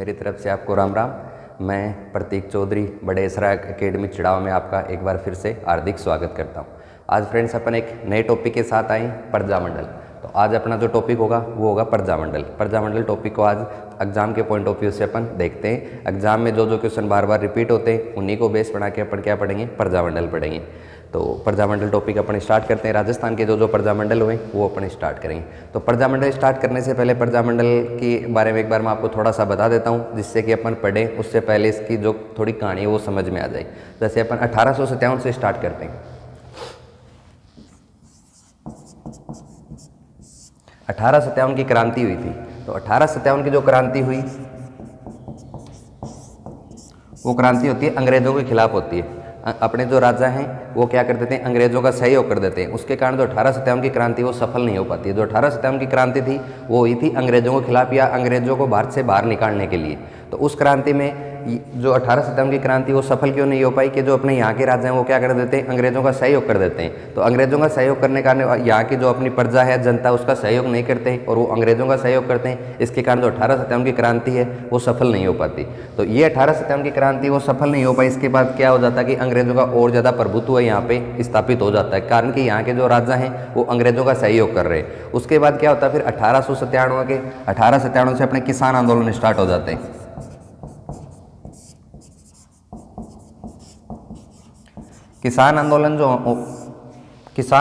मेरी तरफ से आपको राम राम। मैं प्रतीक चौधरी बड़े इसरा एकेडमी चिड़ाव में आपका एक बार फिर से हार्दिक स्वागत करता हूं। आज फ्रेंड्स अपन एक नए टॉपिक के साथ आए, प्रजामंडल। तो आज अपना जो टॉपिक होगा वो होगा प्रजामंडल। प्रजामंडल टॉपिक को आज एग्जाम के पॉइंट ऑफ व्यू से अपन देखते हैं। एग्जाम में जो क्वेश्चन बार बार रिपीट होते हैं उन्हीं को बेस बना के अपन क्या पढ़ेंगे, प्रजामंडल पढ़ेंगे। तो प्रजामंडल टॉपिक अपन स्टार्ट करते हैं। राजस्थान के जो प्रजामंडल हुए वो अपन स्टार्ट करेंगे। तो प्रजामंडल स्टार्ट करने से पहले प्रजामंडल के बारे में एक बार मैं आपको थोड़ा सा बता देता हूँ, जिससे कि अपन पढ़ें उससे पहले इसकी जो थोड़ी कहानी है वो समझ में आ जाए। जैसे अपन 1857 से स्टार्ट करते हैं। 1857 की क्रांति हुई थी। तो 1857 की जो क्रांति हुई वो क्रांति होती है अंग्रेजों के खिलाफ होती है। अपने जो राजा हैं वो क्या कर देते हैं, अंग्रेजों का सहयोग कर देते हैं। उसके कारण जो 1857 की क्रांति वो सफल नहीं हो पाती है। जो 1857 की क्रांति थी वो हुई थी अंग्रेजों के खिलाफ या अंग्रेजों को भारत से बाहर निकालने के लिए। तो उस क्रांति में जो 1857 की क्रांति वो सफल क्यों नहीं हो पाई कि जो अपने यहाँ के राजा हैं वो क्या कर देते हैं, अंग्रेजों का सहयोग कर देते हैं। तो अंग्रेजों का सहयोग करने के कारण यहाँ की जो अपनी प्रजा है, जनता, उसका सहयोग नहीं करते और वो अंग्रेजों का सहयोग करते हैं। इसके कारण जो 1857 की क्रांति है वो सफल नहीं हो पाती। तो ये 1857 की क्रांति वो सफल नहीं हो पाई। इसके बाद क्या हो जाता है कि अंग्रेजों का और ज़्यादा प्रभुत्व यहाँ पे स्थापित हो जाता है, कारण कि यहाँ के जो राजा हैं वो अंग्रेजों का सहयोग कर रहे हैं। उसके बाद क्या होता है, फिर 1897 से अपने किसान आंदोलन स्टार्ट हो जाते हैं। किसान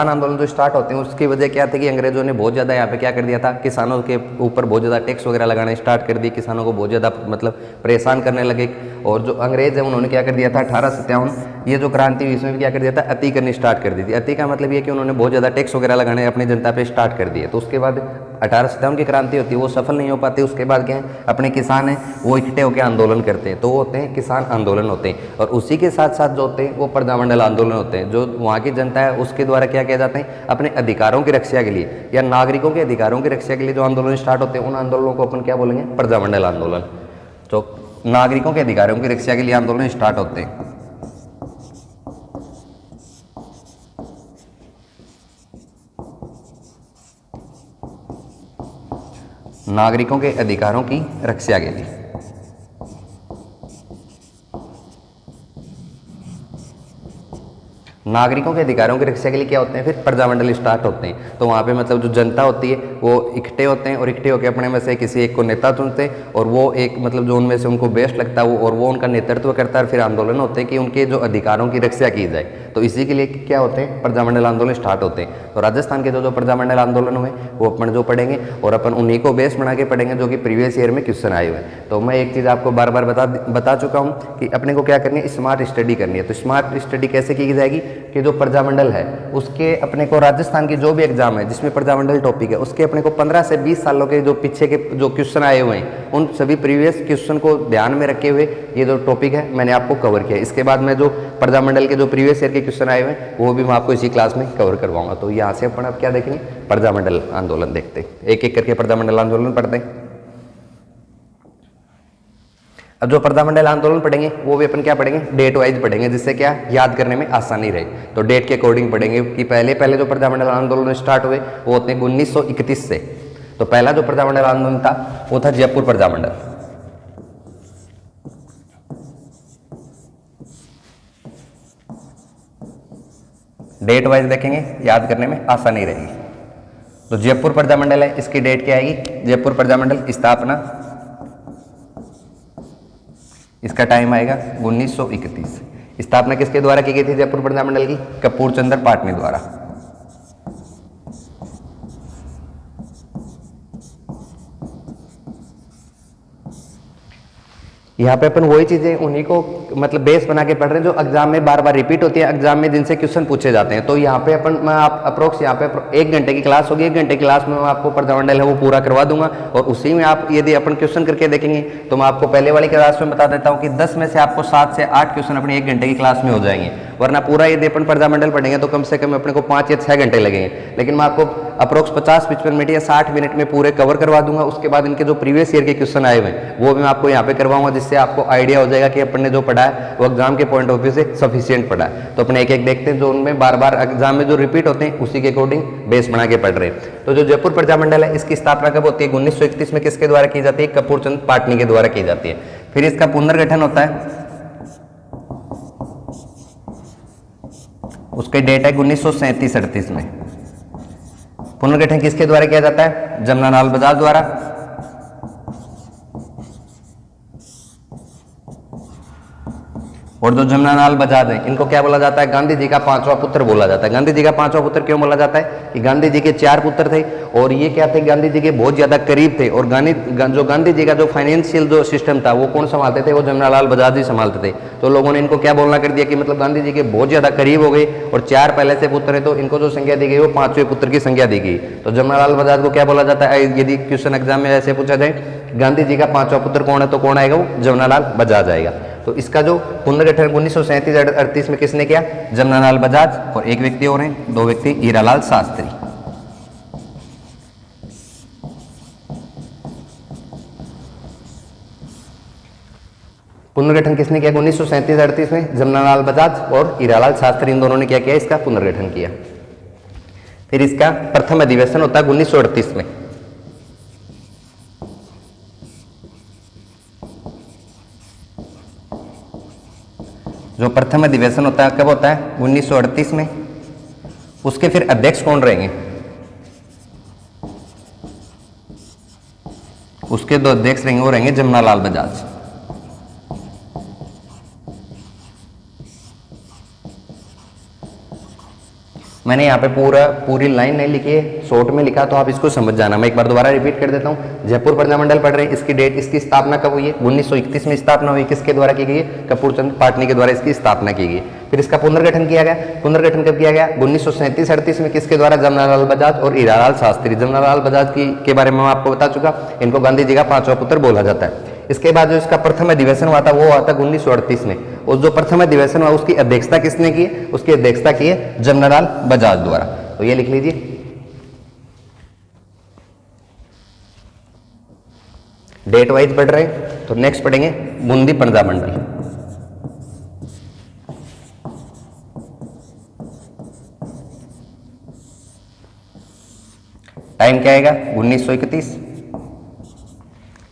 आंदोलन जो स्टार्ट होते हैं उसकी वजह क्या थी कि अंग्रेजों ने बहुत ज़्यादा यहाँ पे क्या कर दिया था, किसानों के ऊपर बहुत ज़्यादा टैक्स वगैरह लगाना स्टार्ट कर दिए। किसानों को बहुत ज़्यादा मतलब परेशान करने लगे। और जो अंग्रेज है उन्होंने क्या कर दिया था, 1857 ये जो क्रांति हुई इसमें भी क्या कर दिया था, अति करनी स्टार्ट कर दी थी। अति का मतलब ये कि उन्होंने बहुत ज़्यादा टैक्स वगैरह लगाने अपनी जनता पे स्टार्ट कर दिए। तो उसके बाद 1857 की क्रांति होती है वो सफल नहीं हो पाती। उसके बाद क्या है, अपने किसान हैं वो इकट्ठे होकर आंदोलन करते हैं। तो वो होते हैं किसान आंदोलन होते हैं। और उसी के साथ साथ जो होते हैं वो प्रजामंडल आंदोलन होते हैं। जो वहाँ की जनता है उसके द्वारा क्या किया जाता है, अपने अधिकारों की रक्षा के लिए या नागरिकों के अधिकारों की रक्षा के लिए जो आंदोलन स्टार्ट होते हैं उन आंदोलनों को अपन क्या बोलेंगे, प्रजामंडल आंदोलन। तो नागरिकों के अधिकारों की रक्षा के लिए आंदोलन स्टार्ट होते हैं। नागरिकों के अधिकारों की रक्षा के लिए नागरिकों के अधिकारों की रक्षा के लिए क्या होते हैं, फिर प्रजामंडल स्टार्ट होते हैं। तो वहाँ पे मतलब जो जनता होती है वो इकट्ठे होते हैं और इकट्ठे होकर अपने में से किसी एक को नेता चुनते हैं और वो एक मतलब जो उनमें से उनको बेस्ट लगता है वो उनका नेतृत्व करता है। फिर आंदोलन होते हैं कि उनके जो अधिकारों की रक्षा की जाए। तो इसी के लिए क्या होते हैं, प्रजामंडल आंदोलन स्टार्ट होते हैं। तो राजस्थान के जो प्रजामंडल आंदोलन हुए वो अपन जो पढ़ेंगे और अपन उन्हीं को बेस बना के पढ़ेंगे जो कि प्रीवियस ईयर में क्वेश्चन आए हुए हैं। तो मैं एक चीज़ आपको बार बार बता चुका हूँ कि अपने को क्या करनी है, स्मार्ट स्टडी करनी है। तो स्मार्ट स्टडी कैसे की जाएगी कि जो प्रजामंडल है उसके अपने को राजस्थान की जो भी एग्जाम है जिसमें प्रजामंडल टॉपिक है उसके अपने को 15 से 20 सालों के जो पीछे के जो क्वेश्चन आए हुए हैं उन सभी प्रीवियस क्वेश्चन को ध्यान में रखे हुए ये जो टॉपिक है मैंने आपको कवर किया। इसके बाद में जो प्रजामंडल के जो प्रीवियस ईयर के क्वेश्चन आए हुए हैं वो भी मैं आपको इसी क्लास में कवर करवाऊंगा। तो यहाँ से अपन अब क्या देखेंगे, प्रजामंडल आंदोलन देखते हैं। एक एक करके प्रजामंडल आंदोलन पढ़ते हैं। अब जो प्रजामंडल आंदोलन पढ़ेंगे वो भी अपन क्या पढ़ेंगे, डेट वाइज पढ़ेंगे, जिससे क्या याद करने में आसानी रहे। तो डेट के अकॉर्डिंग पढ़ेंगे कि पहले जो प्रजामंडल आंदोलन स्टार्ट हुए वो होते हैं 1931 से। तो पहला जो प्रजामंडल आंदोलन था वो था जयपुर प्रजामंडल। डेट वाइज देखेंगे, याद करने में आसानी रहेगी। तो जयपुर प्रजामंडल है, इसकी डेट क्या आएगी, जयपुर प्रजामंडल स्थापना, इसका टाइम आएगा 1931। स्थापना किसके द्वारा की गई थी जयपुर प्रजामंडल की, कपूर चंद्र पाटनी द्वारा। यहाँ पे अपन वही चीजें उन्हीं को मतलब बेस बना के पढ़ रहे हैं जो एग्जाम में बार बार रिपीट होती है, एग्जाम में जिनसे क्वेश्चन पूछे जाते हैं। तो यहाँ पे अपन मैं आप अप्रोक्स यहाँ पे 1 घंटे की क्लास होगी। 1 घंटे की क्लास में मैं आपको प्रजामंडल है वो पूरा करवा दूंगा और उसी में आप यदि अपन क्वेश्चन करके देखेंगे तो मैं आपको पहले वाली क्लास में बता देता हूँ कि 10 में से आपको 7 से 8 क्वेश्चन अपनी 1 घंटे की क्लास में हो जाएंगे। वरना पूरा यदि अपन प्रजामंडल पढ़ेंगे तो कम से कम अपने को 5 या 6 घंटे लगेंगे। लेकिन मैं आपको अप्रोक्स 50-55 मिनट या 60 मिनट में पूरे कवर करवा दूंगा। उसके बाद इनके जो प्रीवियस ईयर के क्वेश्चन आए हुए हैं वो भी मैं आपको यहाँ पे करवाऊंगा, जिससे आपको आइडिया हो जाएगा कि अपन ने जो पढ़ा है वो एग्जाम के पॉइंट ऑफ व्यू से सफिशियंट पढ़ा है। तो अपने एक एक देखते हैं जो उनमें बार बार एग्जाम में जो रिपीट होते हैं उसी के अकॉर्डिंग बेस बना के पढ़ रहे हैं। तो जो जयपुर प्रजामंडल है इसकी स्थापना कब होती है? 1931 में किसके द्वारा की जाती है? कपूर चंद पाटनी के द्वारा की जाती है। फिर इसका पुनर्गठन होता है, उसके डेट है 1937-38 में। पुनर्गठन किसके द्वारा किया जाता है? जमनालाल बजाज द्वारा। और जो जमनालाल बजाज है इनको क्या बोला जाता है? गांधी जी का पांचवा पुत्र बोला जाता है। गांधी जी का पांचवा पुत्र क्यों बोला जाता है? कि गांधी जी के 4 पुत्र थे और ये क्या थे? गांधी जी के बहुत ज्यादा करीब थे। और जो गांधी जी का जो फाइनेंशियल जो सिस्टम था वो कौन संभालते थे? वो जमनालाल बजाज जी संभालते थे। तो लोगों ने इनको क्या बोलना कर दिया कि मतलब गांधी जी के बहुत ज्यादा करीब हो गए और 4 पहले से पुत्र है, तो इनको जो संज्ञा दी गई वो 5वें पुत्र की संज्ञा दी गई। तो जमनालाल बजाज को क्या बोला जाता है? यदि क्वेश्चन एग्जाम में ऐसे पूछा जाए गांधी जी का 5वां पुत्र कौन है, तो कौन आएगा? वो जमनालाल बजाज आएगा। तो इसका जो पुनर्गठन 1937-38 में किसने किया? जमनालाल बजाज। और एक व्यक्ति और हैं, 2 व्यक्ति, हीरालाल शास्त्री। पुनर्गठन किसने किया? 1937-38 में जमनालाल बजाज और हीरालाल शास्त्री, इन दोनों ने क्या किया? इसका पुनर्गठन किया। फिर इसका प्रथम अधिवेशन होता है 1938 में। जो प्रथम अधिवेशन होता है कब होता है? 1938 में। उसके फिर अध्यक्ष कौन रहेंगे? उसके 2 अध्यक्ष रहेंगे, वो रहेंगे जमनालाल बजाज। मैंने यहाँ पे पूरी लाइन नहीं लिखी है, शॉर्ट में लिखा, तो आप इसको समझ जाना। मैं एक बार दोबारा रिपीट कर देता हूँ। जयपुर प्रजामंडल पढ़ रहे हैं, इसकी डेट, इसकी स्थापना कब हुई है? 1931 में स्थापना हुई। किसके द्वारा की गई है? कपूर चंद पाटनी के द्वारा इसकी स्थापना की गई। फिर इसका पुनर्गठन किया गया। पुनर्गठन कब किया गया? 1937-38 में। किसके द्वारा? जमनालाल बजाज और हीरालाल शास्त्री। जमनालाल बजाज के बारे में मैं आपको बता चुका, इनको गांधी जी का 5वां पुत्र बोला जाता है। इसके बाद जो इसका प्रथम अधिवेशन हुआ था वो हुआ था 1938 में। और जो प्रथम अधिवेशन हुआ उसकी अध्यक्षता किसने की है? उसकी अध्यक्षता की है जमनालाल बजाज द्वारा। तो ये लिख लीजिए। डेट वाइज पढ़ रहे हैं तो नेक्स्ट पढ़ेंगे बूंदी प्रजामंडल। टाइम क्या आएगा? 1931।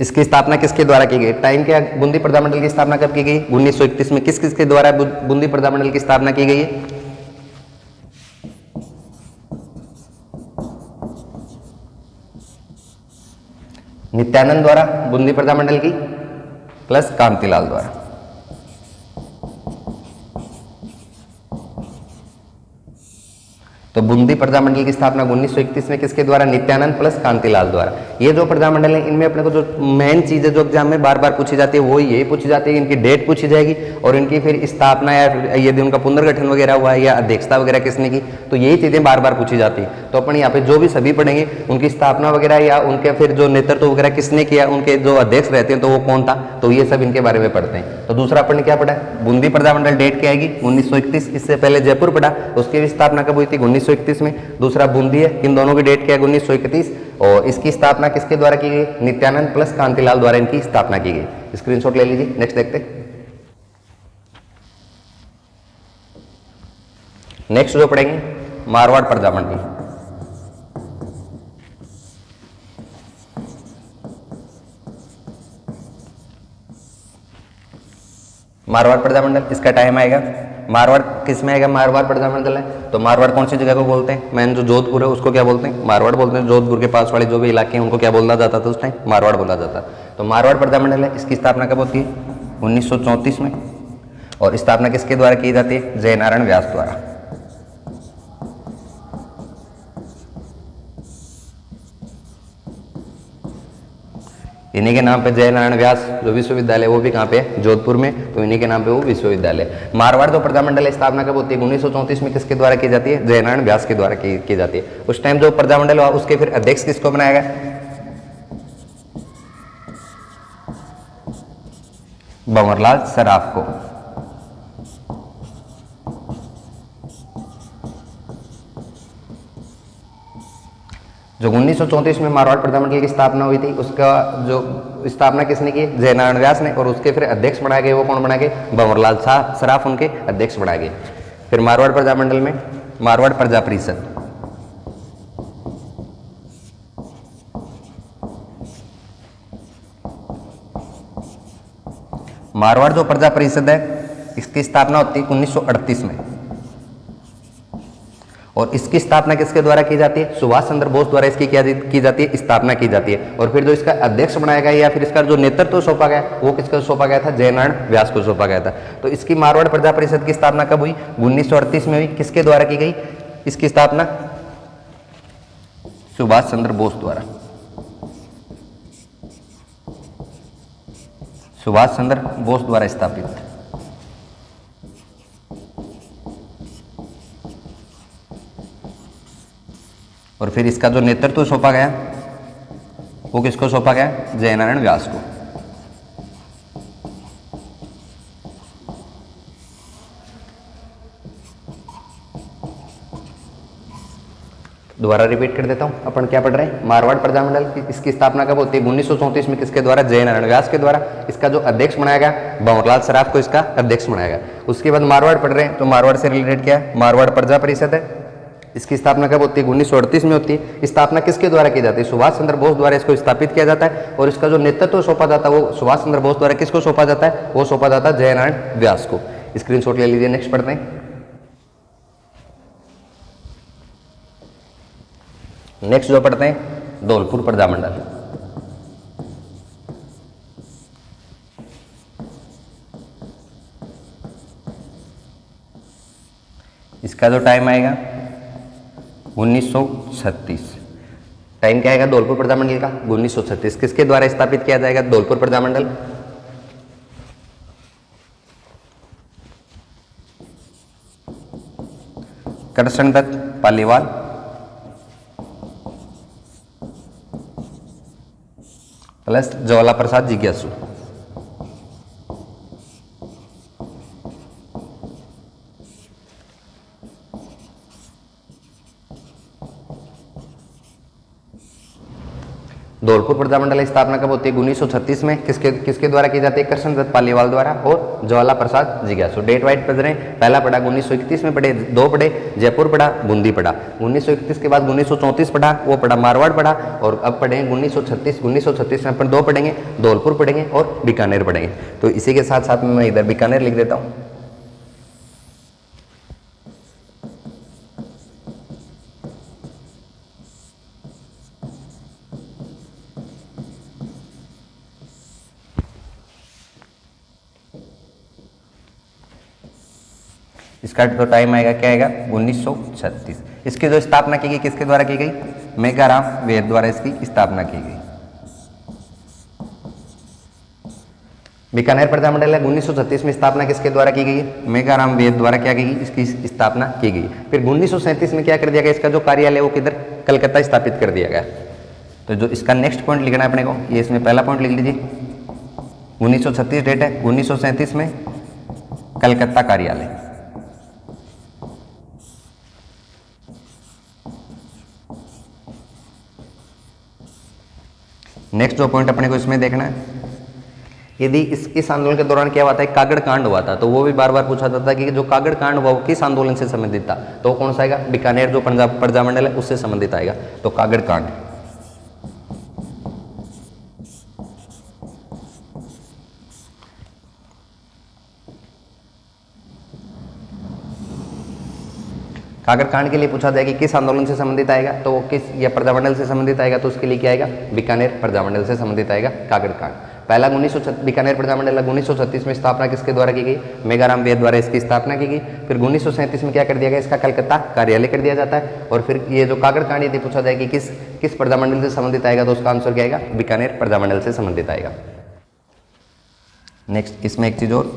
इसकी स्थापना किसके द्वारा की गई? टाइम क्या? बूंदी प्रजामंडल की स्थापना कब की गई? 1931 में। किस किसके द्वारा बूंदी प्रजामंडल की स्थापना की गई है? नित्यानंद द्वारा बूंदी प्रजामंडल की, प्लस कांतिलाल द्वारा। तो बूंदी प्रजामंडल की स्थापना 1931 में किसके द्वारा? नित्यानंद प्लस कांतिलाल द्वारा। ये जो प्रजामंडल है इनमें अपने को जो मेन चीज है जो एग्जाम में बार बार पूछी जाती है वो यही पूछी जाती है, इनकी डेट पूछी जाएगी और इनकी फिर स्थापना या यदि उनका पुनर्गठन वगैरह हुआ है या अध्यक्षता वगैरह किसने की, तो यही चीजें बार बार पूछी जाती है। तो अपन यहाँ पे जो भी सभी पढ़ेंगे उनकी स्थापना वगैरह या उनके फिर जो नेतृत्व वगैरह किसने किया, उनके जो अध्यक्ष रहते हैं तो वो कौन था, तो ये सब इनके बारे में पढ़ते हैं। तो दूसरा अपन ने क्या पढ़ा? बूंदी प्रजामंडल डेट क्या आएगी? 1931। इससे पहले जयपुर पढ़ा, उसकी भी स्थापना कब हुई थी? 1931 में। दूसरा बूंदी है, इन दोनों की डेट क्या है? 1931। और इसकी स्थापना किसके द्वारा की गई? नित्यानंद प्लस कांतिलाल द्वारा इनकी स्थापना की गई। स्क्रीनशॉट ले लीजिए। नेक्स्ट देखते हैं। नेक्स्ट जो पढ़ेंगे मारवाड़ प्रजामंडल। मारवाड़ प्रजामंडल, इसका टाइम आएगा। मारवाड़ किस में आएगा? मारवाड़ प्रजामंडल है तो मारवाड़ कौन सी जगह को बोलते हैं? मैंने जो जोधपुर है उसको क्या बोलते हैं? मारवाड़ बोलते हैं। जोधपुर के पास वाले जो भी इलाके हैं उनको क्या बोला जाता था उस टाइम? मारवाड़ बोला जाता। तो मारवाड़ प्रजामंडल है, इसकी स्थापना कब होती है? 1934 में। और स्थापना किसके द्वारा की जाती है? जयनारायण व्यास द्वारा। इन्हीं के नाम पे जयनारायण व्यास जो विश्वविद्यालय वो भी कहाँ पे है? जोधपुर में। तो इन्हीं के नाम पे वो विश्वविद्यालय। मारवाड़ जो प्रजामंडल है स्थापना कब होती है? 1934 में। किसके द्वारा की जाती है? जयनारायण व्यास के द्वारा की जाती है। उस टाइम जो प्रजामंडल हुआ उसके फिर अध्यक्ष किसको बनाया गया? भंवरलाल सराफ को। जो 1934 में मारवाड़ प्रजामंडल की स्थापना हुई थी, उसका जो स्थापना किसने की? जयनारायण व्यास ने। और उसके फिर अध्यक्ष बनाए गए, वो कौन बनाए गए? भंवरलाल सराफ उनके अध्यक्ष बनाए गए। फिर मारवाड़ प्रजामंडल में मारवाड़ प्रजा परिषद, मारवाड़ जो प्रजा परिषद है इसकी स्थापना होती है 1938 में। और इसकी स्थापना किसके द्वारा की जाती है? सुभाष चंद्र बोस द्वारा इसकी की जाती है, स्थापना की जाती है। और फिर जो इसका अध्यक्ष बनाया गया या फिर इसका जो नेतृत्व सौंपा गया, वो किसको सौंपा गया था? जयनारायण व्यास को सौंपा गया था। तो इसकी मारवाड़ प्रजा परिषद की स्थापना कब हुई? 1938 में हुई। किसके द्वारा की गई इसकी स्थापना? सुभाष चंद्र बोस द्वारा, सुभाष चंद्र बोस द्वारा स्थापित। और फिर इसका जो नेतृत्व सौंपा गया, वो किसको सौंपा गया? जयनारायण व्यास को। दोबारा रिपीट कर देता हूं, अपन क्या पढ़ रहे हैं? मारवाड़ प्रजामंडल की इसकी स्थापना कब होती है? 1934 में। किसके द्वारा? जयनारायण व्यास के द्वारा। इसका जो अध्यक्ष बनाया गया, भंवरलाल सराफ को इसका अध्यक्ष बनाया गया। उसके बाद मारवाड़ पढ़ रहे हैं, तो मारवाड़ से रिलेटेड क्या है? मारवाड़ प्रजा परिषद है। इसकी स्थापना कब होती है? 1938 में होती है। स्थापना किसके द्वारा की जाती है? सुभाष चंद्र बोस द्वारा इसको स्थापित किया जाता है। और इसका जो नेतृत्व सौंपा जाता है, वो सुभाष चंद्र बोस द्वारा किसको सौंपा जाता है? वो सौंपा जाता है जयनारायण व्यास को। स्क्रीनशॉट ले लीजिए। नेक्स्ट पढ़ते हैं। नेक्स्ट जो पढ़ते हैं, धौलपुर प्रजामंडल। इसका जो टाइम आएगा 1936। टाइम क्या आएगा धौलपुर प्रजामंडल का? 1936। किसके द्वारा स्थापित किया जाएगा धौलपुर प्रजामंडल? कृष्णदत्त पालीवाल प्लस ज्वाला प्रसाद जिज्ञासु। धौलपुर प्रजामंडल की स्थापना कब होती है? 1936 में। किसके द्वारा की जाती है? कृष्णदत्त पालीवाल द्वारा और ज्वाला प्रसाद जिज्ञासु। डेट वाइट पढ़ रहे हैं। पहला पढ़ा 1931 में, पढ़े 2 पढ़े, जयपुर पढ़ा, बूंदी पढ़ा। 1931 के बाद 1934 पढ़ा, वो पढ़ा मारवाड़ पढ़ा। और अब पढ़ेंगे 1936 में अपन 2 पढ़ेंगे, धौलपुर पढ़ेंगे और बीकानेर पढ़ेंगे। तो इसी के साथ साथ में मैं इधर बीकानेर लिख देता हूँ। इसका तो टाइम आएगा क्या आएगा? 1936। इसकी जो स्थापना की गई किसके द्वारा की गई? मेघाराम वेद द्वारा इसकी स्थापना की गई। बीकानेर प्रजामंडल है 1936 में। स्थापना किसके द्वारा की गई? मेघाराम वेद द्वारा क्या की गई? इसकी स्थापना की गई। फिर 1937 में क्या कर दिया गया? इसका जो कार्यालय वो किधर? कलकत्ता स्थापित कर दिया गया। तो जो इसका नेक्स्ट पॉइंट लिखना है अपने को, ये इसमें पहला पॉइंट लिख लीजिए। 1936 डेट है, 1937 में कलकत्ता कार्यालय। नेक्स्ट जो पॉइंट अपने को इसमें देखना है, यदि इस आंदोलन के दौरान क्या हुआ था? एक कागड़ कांड हुआ था। तो वो भी बार बार पूछा जाता है कि जो कागड़ कांड हुआ वो किस आंदोलन से संबंधित था? तो वो कौन सा आएगा? बीकानेर जो प्रजामंडल है उससे संबंधित आएगा। तो कागड़ कांड। कागड़ कांड के लिए पूछा जाएगा कि किस आंदोलन से संबंधित आएगा? तो किस या प्रजामंडल से संबंधित आएगा? तो उसके लिए क्या आएगा? बीकानेर प्रजामंडल से संबंधित आएगा कागड़ कांड। पहला बीकानेर प्रजामंडल 1936 में स्थापना किसके द्वारा की गई? मेघाराम वेद द्वारा इसकी स्थापना की गई। फिर 1937 में क्या कर दिया गया? इसका कलकत्ता कार्यालय कर दिया जाता है। और फिर ये जो कागड़ कांड यदि पूछा जाए कि किस प्रजामंडल से संबंधित आएगा, तो उसका आंसर क्या आएगा? बीकानेर प्रजामंडल से संबंधित आएगा। नेक्स्ट इसमें एक चीज और,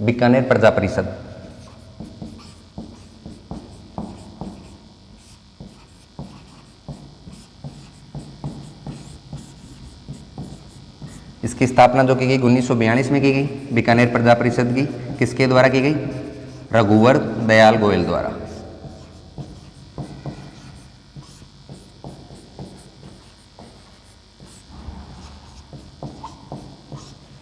बीकानेर प्रजा परिषद। इसकी स्थापना जो की गई 1942 में की गई बीकानेर प्रजा परिषद की। किसके द्वारा की गई? रघुवर दयाल गोयल द्वारा।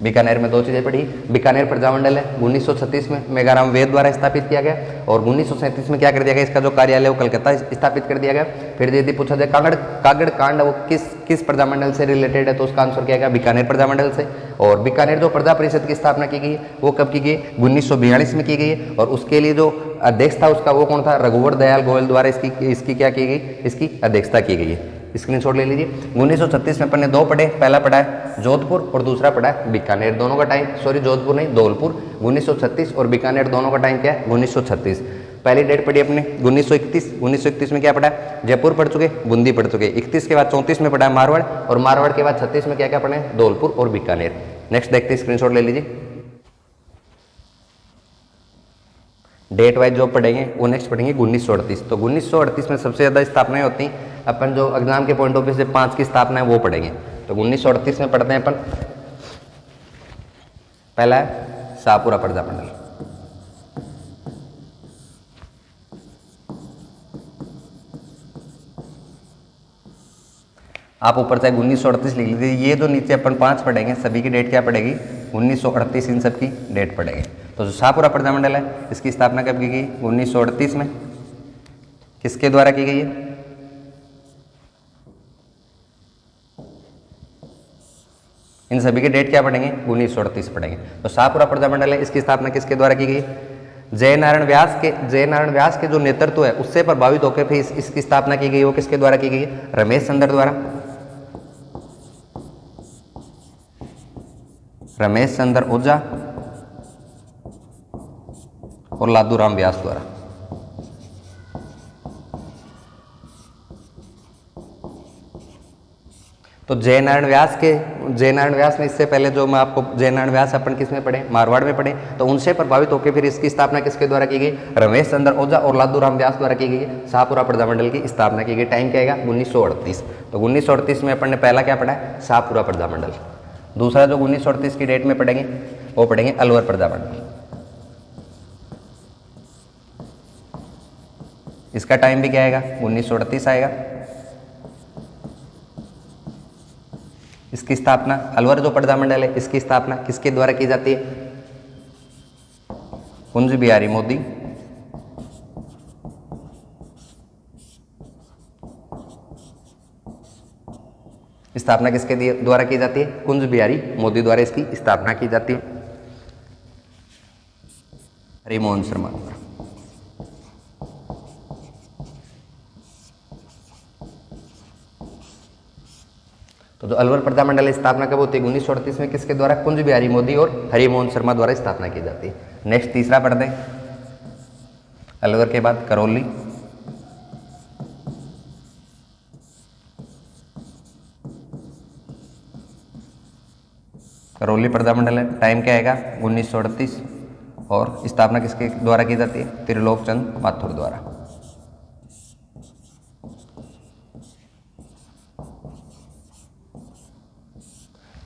बीकानेर में 2 चीज़ें पढ़ी। बीकानेर प्रजामंडल है 1936 में मेघाराम वेद द्वारा स्थापित किया गया, और 1937 में क्या कर दिया गया, इसका जो कार्यालय वो कलकत्ता स्थापित कर दिया गया। फिर यदि पूछा जाए कागड़ कांड वो किस प्रजामंडल से रिलेटेड है, तो उसका आंसर क्या गया, बीकानेर प्रजामंडल से। और बीकानेर जो प्रजा परिषद की स्थापना की गई वो कब की गई, 1942 में की गई है, और उसके लिए जो अध्यक्ष था उसका वो कौन था, रघुवर दयाल गोयल द्वारा इसकी क्या की गई, इसकी अध्यक्षता की गई है। स्क्रीनशॉट ले लीजिए। 1936 में अपन ने 2 पढ़े, पहला पढ़ा है जोधपुर और दूसरा पढ़ा है बीकानेर, दोनों का टाइम, सॉरी जोधपुर नहीं धौलपुर, 1936, और बीकानेर दोनों का टाइम क्या है, 1936। पहली डेट पढ़ी अपने 1931 में क्या पढ़ा है, जयपुर पढ़ चुके, बूंदी पढ़ चुके। 31 के बाद 34 में पढ़ा है मारवाड़, और मारवाड़ के बाद 36 में क्या क्या पढ़े, धौलपुर और बीकानेर। नेक्स्ट देखते हैं, स्क्रीनशॉट ले लीजिए। डेट वाइज जो पढ़ेंगे वो नेक्स्ट पढ़ेंगे 1938। तो 1938 में सबसे ज़्यादा स्थापनाएं होती हैं, अपन जो एग्जाम के पॉइंट ऑफ व्यू से 5 की स्थापना है वो पढ़ेंगे। तो 1938 में पढ़ते हैं अपन, पहला है शाहपुरा प्रजामंडल। आप ऊपर चाहे 1938 लिख लीजिए, ये जो नीचे अपन 5 पढ़ेंगे सभी की डेट क्या पड़ेगी, 1938, इन सब की डेट पड़ेगी। तो जो शाहपुरा प्रजामंडल है इसकी स्थापना कब की गई, 1938 में। किसके द्वारा की गई है, इन सभी के डेट क्या पढ़ेंगे, 1938 पढ़ेंगे। तो शाहपुरा प्रजामंडल है, इसकी स्थापना किसके द्वारा की गई, जयनारायण व्यास के जो नेतृत्व है उससे प्रभावित होकर फिर इसकी स्थापना की गई। वो किसके द्वारा की गई, रमेश चंद्र द्वारा, रमेश चंद्र ओझा और लादूराम व्यास द्वारा। तो जयनारायण व्यास ने इससे पहले जो मैं आपको जयनारायण व्यास अपन किस में पढ़े, मारवाड़ में पढ़े, तो उनसे प्रभावित होकर फिर इसकी स्थापना किसके द्वारा की गई, रमेश चंद्र ओझा और लादूराम व्यास द्वारा की गई। शाहपुरा प्रजामंडल की स्थापना की गई। टाइम क्या आएगा, 1938। तो 1938 में अपन ने पहला क्या पढ़ा है, शाहपुरा प्रजामंडल। दूसरा जो 1938 की डेट में पढ़ेंगे वो पढ़ेंगे अलवर प्रजामंडल। इसका टाइम भी क्या आएगा, 1938 आएगा। इसकी स्थापना, अलवर जो प्रजामंडल है इसकी स्थापना किसके द्वारा की जाती है, कुंज बिहारी मोदी स्थापना किसके द्वारा की जाती है, कुंज बिहारी मोदी द्वारा इसकी स्थापना की जाती है। हरिमोहन शर्मा द्वारा। तो जो अलवर प्रजामंडल की स्थापना कब होती है, 1938 में। किसके द्वारा, कुंज बिहारी मोदी और हरिमोहन शर्मा द्वारा स्थापना की जाती है। नेक्स्ट तीसरा पढ़ते हैं, अलवर के बाद करौली। करौली प्रजामंडल है, टाइम क्या आएगा, 1938, और स्थापना किसके द्वारा की जाती है, त्रिलोक चंद माथुर द्वारा।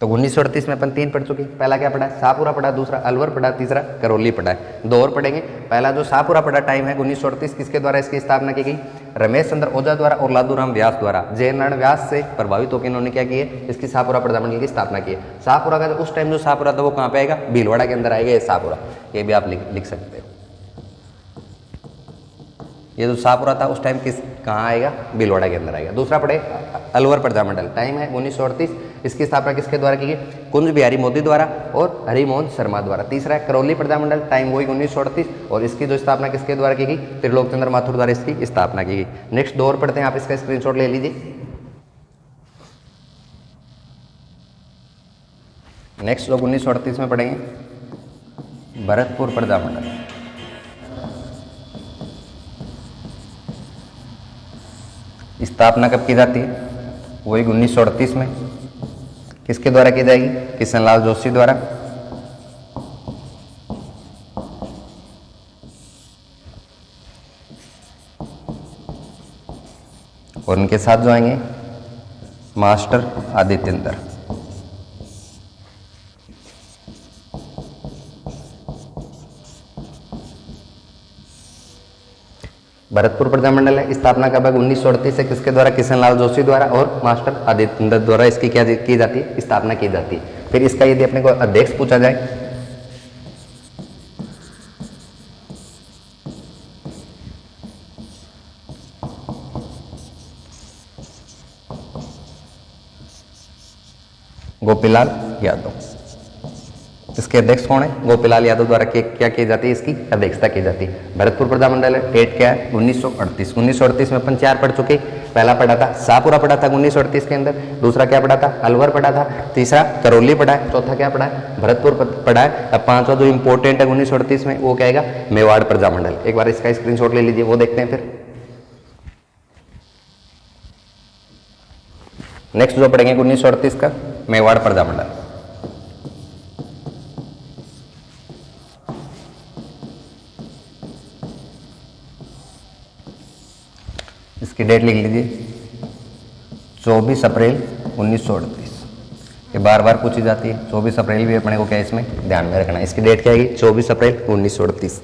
तो 1938 में अपन 3 पढ़ चुके। पहला क्या पढ़ा, शाहपुरा पढ़ा, दूसरा अलवर पढ़ा, तीसरा करौली पढ़ा है। 2 और पढ़ेंगे। पहला जो शाहपुरा पढ़ा टाइम है 1938, किसके द्वारा इसकी स्थापना की गई, रमेश चंद्र ओझा द्वारा और लादूराम व्यास द्वारा। जयनारायण व्यास से प्रभावित होकर इन्होंने क्या किए, इसकी शाहपुरा प्रजामंडल की स्थापना की है। शाहपुरा का उस टाइम जो शाहपुरा था वो कहाँ पे आएगा, भीलवाड़ा के अंदर आएगा ये शाहपुरा। ये भी आप लिख सकते हो। ये जो शाहपुरा था उस टाइम कहाँ आएगा, भीलवाड़ा के अंदर आएगा। दूसरा पढ़े अलवर प्रजामंडल, टाइम है 1938, इसकी स्थापना किसके द्वारा की गई, कुंज बिहारी मोदी द्वारा और हरिमोहन शर्मा द्वारा। तीसरा है करौली प्रजामंडल, टाइम वही 1938, और इसकी जो स्थापना किसके द्वारा की गई, त्रिलोक चंद्र माथुर द्वारा इसकी स्थापना की गई। नेक्स्ट 2 और पढ़ते हैं, आप इसका स्क्रीनशॉट ले लीजिए। नेक्स्ट लोग 1938 में पढ़ेंगे भरतपुर प्रजामंडल। स्थापना कब की जाती है, वही 1938 में। किसके द्वारा की जाएगी, किशनलाल जोशी द्वारा। और उनके साथ जो आएंगे मास्टर आदित्येंद्र। भरतपुर प्रजामंडल है, स्थापना कब है 1938 से, किसके द्वारा, किशनलाल जोशी द्वारा और मास्टर आदित्येंद्र द्वारा इसकी क्या की जाती है, स्थापना की जाती है। फिर इसका यदि अपने को अध्यक्ष पूछा जाए, गोपीलाल यादव, इसके अध्यक्ष कौन है? गोपीलाल यादव द्वारा क्या की जाती है? इसकी अध्यक्षता की जाती है। भरतपुर प्रजामंडल है, डेट क्या है? 1938। 1938 में अपन 4 पढ़ चुके। पहला पढ़ा था शाहपुरा पढ़ा था 1938 के अंदर, दूसरा क्या पढ़ा था? अलवर पढ़ा था, तीसरा करौली पढ़ा है, चौथा क्या पढ़ा है? भरतपुर पढ़ा है। अब पांचवा जो इंपॉर्टेंट है 1938 में वो क्या आएगा? मेवाड़ प्रजामंडल। एक बार इसका स्क्रीनशॉट ले लीजिए, वो देखते हैं। फिर नेक्स्ट जो पढ़ेंगे 1938 का मेवाड़ प्रजामंडल। इसकी डेट लिख लीजिए 24 अप्रैल 1938। ये बार बार पूछी जाती है। 24 अप्रैल भी अपने को क्या इसमें ध्यान में रखना है। इसकी डेट क्या आएगी? 24 अप्रैल 1938।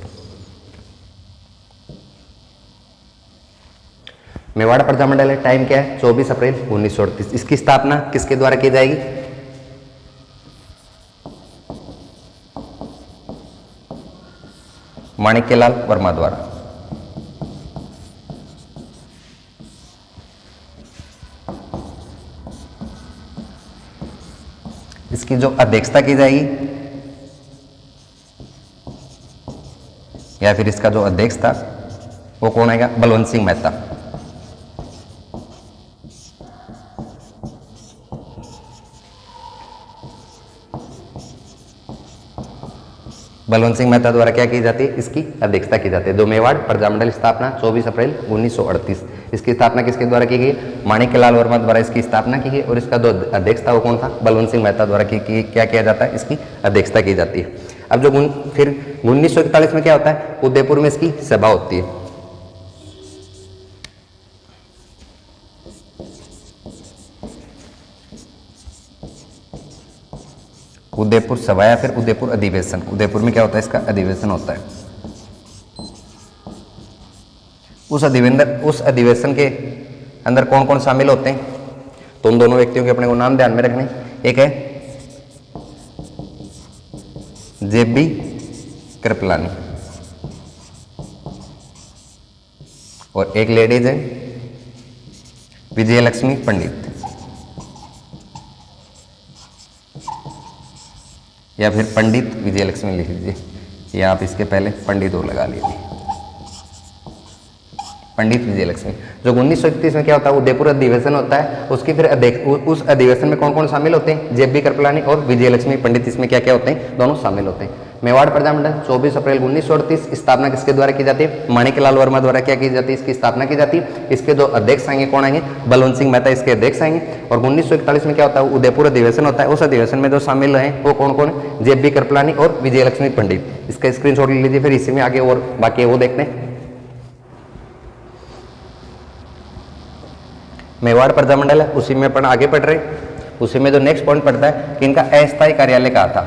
मेवाड़ प्रजामंडल है, टाइम क्या है? 24 अप्रैल 1938। इसकी स्थापना किसके द्वारा की जाएगी? माणिक्यलाल वर्मा द्वारा। इसकी जो अध्यक्षता की जाएगी या फिर इसका जो अध्यक्ष था वो कौन आएगा? बलवंत सिंह मेहता। बलवंत सिंह मेहता द्वारा क्या की जाती है? इसकी अध्यक्षता की जाती है। दो मेवाड़ प्रजामंडल स्थापना 24 अप्रैल 1938। इसकी स्थापना किसके द्वारा की गई? माणिक्यलाल वर्मा द्वारा इसकी स्थापना की गई और इसका जो अध्यक्ष था वो कौन था? बलवंत सिंह मेहता द्वारा क्या किया जाता है? इसकी अध्यक्षता की जाती है। अब जो फिर 1941 में क्या होता है? उदयपुर में इसकी सभा होती है। उदयपुर सभा या फिर उदयपुर अधिवेशन। उदयपुर में क्या होता है? इसका अधिवेशन होता है। उस अधिवेशन के अंदर कौन कौन शामिल होते हैं? तो उन दोनों व्यक्तियों के अपने को नाम ध्यान में रखने। एक है जेबी कृपलानी और एक लेडीज है विजयलक्ष्मी पंडित, या फिर पंडित विजयलक्ष्मी लिख लीजिए, या आप इसके पहले पंडित और लगा लीजिए, पंडित विजयलक्ष्मी। जो 1931 में क्या होता है? उदयपुर अधिवेशन होता है। उसकी फिर उस अधिवेशन में कौन कौन शामिल होते हैं? जेबी कृपलानी और विजयलक्ष्मी पंडित। इसमें क्या क्या होते हैं? दोनों शामिल होते हैं। मेवाड़ प्रजामंडल 24 अप्रैल 1938। स्थापना किसके द्वारा की जाती है? माणिक्यलाल वर्मा द्वारा क्या की जाती है? इसकी स्थापना की जाती है। इसके जो अध्यक्ष आएंगे कौन आएंगे? बलवंत सिंह मेहता इसके अध्यक्ष आएंगे। और 1941 में क्या होता है? उदयपुर अधिवेशन होता है। उस अधिवेशन में जो शामिल हैं वो कौन कौन है? जेबी कृपलानी और विजयलक्ष्मी पंडित। इसका स्क्रीनशॉट ले लीजिए। फिर इसी में आगे और बाकी वो देखते हैं। मेवाड़ प्रजामंडल है, उसी में अपन आगे पढ़ रहे। उसी में जो नेक्स्ट पॉइंट पढ़ता है कि इनका अस्थायी कार्यालय कहाँ था?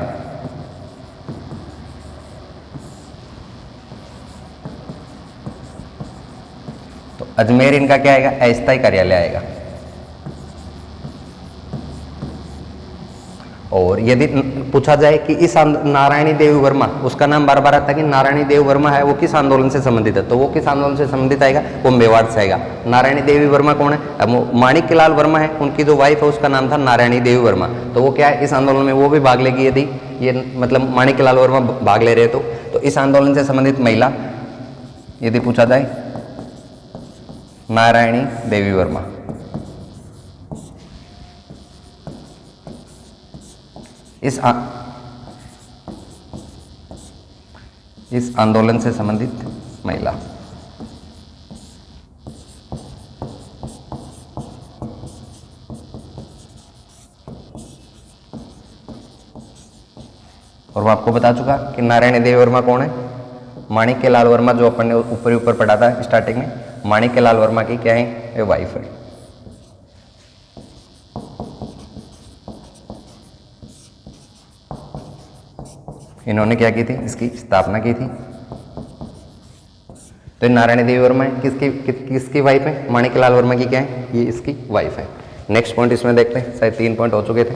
तो अजमेर इनका क्या आएगा? अस्थायी कार्यालय आएगा। और यदि पूछा जाए कि इस नारायणी देवी वर्मा, उसका नाम बार बार आता है कि नारायणी देवी वर्मा है, वो किस आंदोलन से संबंधित है? तो वो किस आंदोलन से संबंधित आएगा? वो मेवाड़ से आएगा। नारायणी देवी वर्मा कौन है? अब माणिक्यलाल वर्मा है, उनकी जो वाइफ है उसका नाम था नारायणी देवी वर्मा। तो वो क्या है? इस आंदोलन में वो भी भाग लेगी यदि ये मतलब माणिक्यलाल वर्मा भाग ले रहे तो इस आंदोलन से संबंधित महिला यदि पूछा जाए नारायणी देवी वर्मा। इस आंदोलन से संबंधित महिला। और वो आपको बता चुका कि नारायणी देवी वर्मा कौन है? माणिक्यलाल वर्मा, जो अपन ने ऊपर पढ़ा था स्टार्टिंग में। माणिक्यलाल वर्मा की क्या है? ये वाइफ है। इन्होंने क्या की थी? इसकी स्थापना की थी। तो नारायणी देवी वर्मा है, किसकी वाइफ है? माणिक्यलाल वर्मा की क्या है? ये इसकी वाइफ है। नेक्स्ट पॉइंट इसमें देखते हैं। शायद 3 पॉइंट हो चुके थे।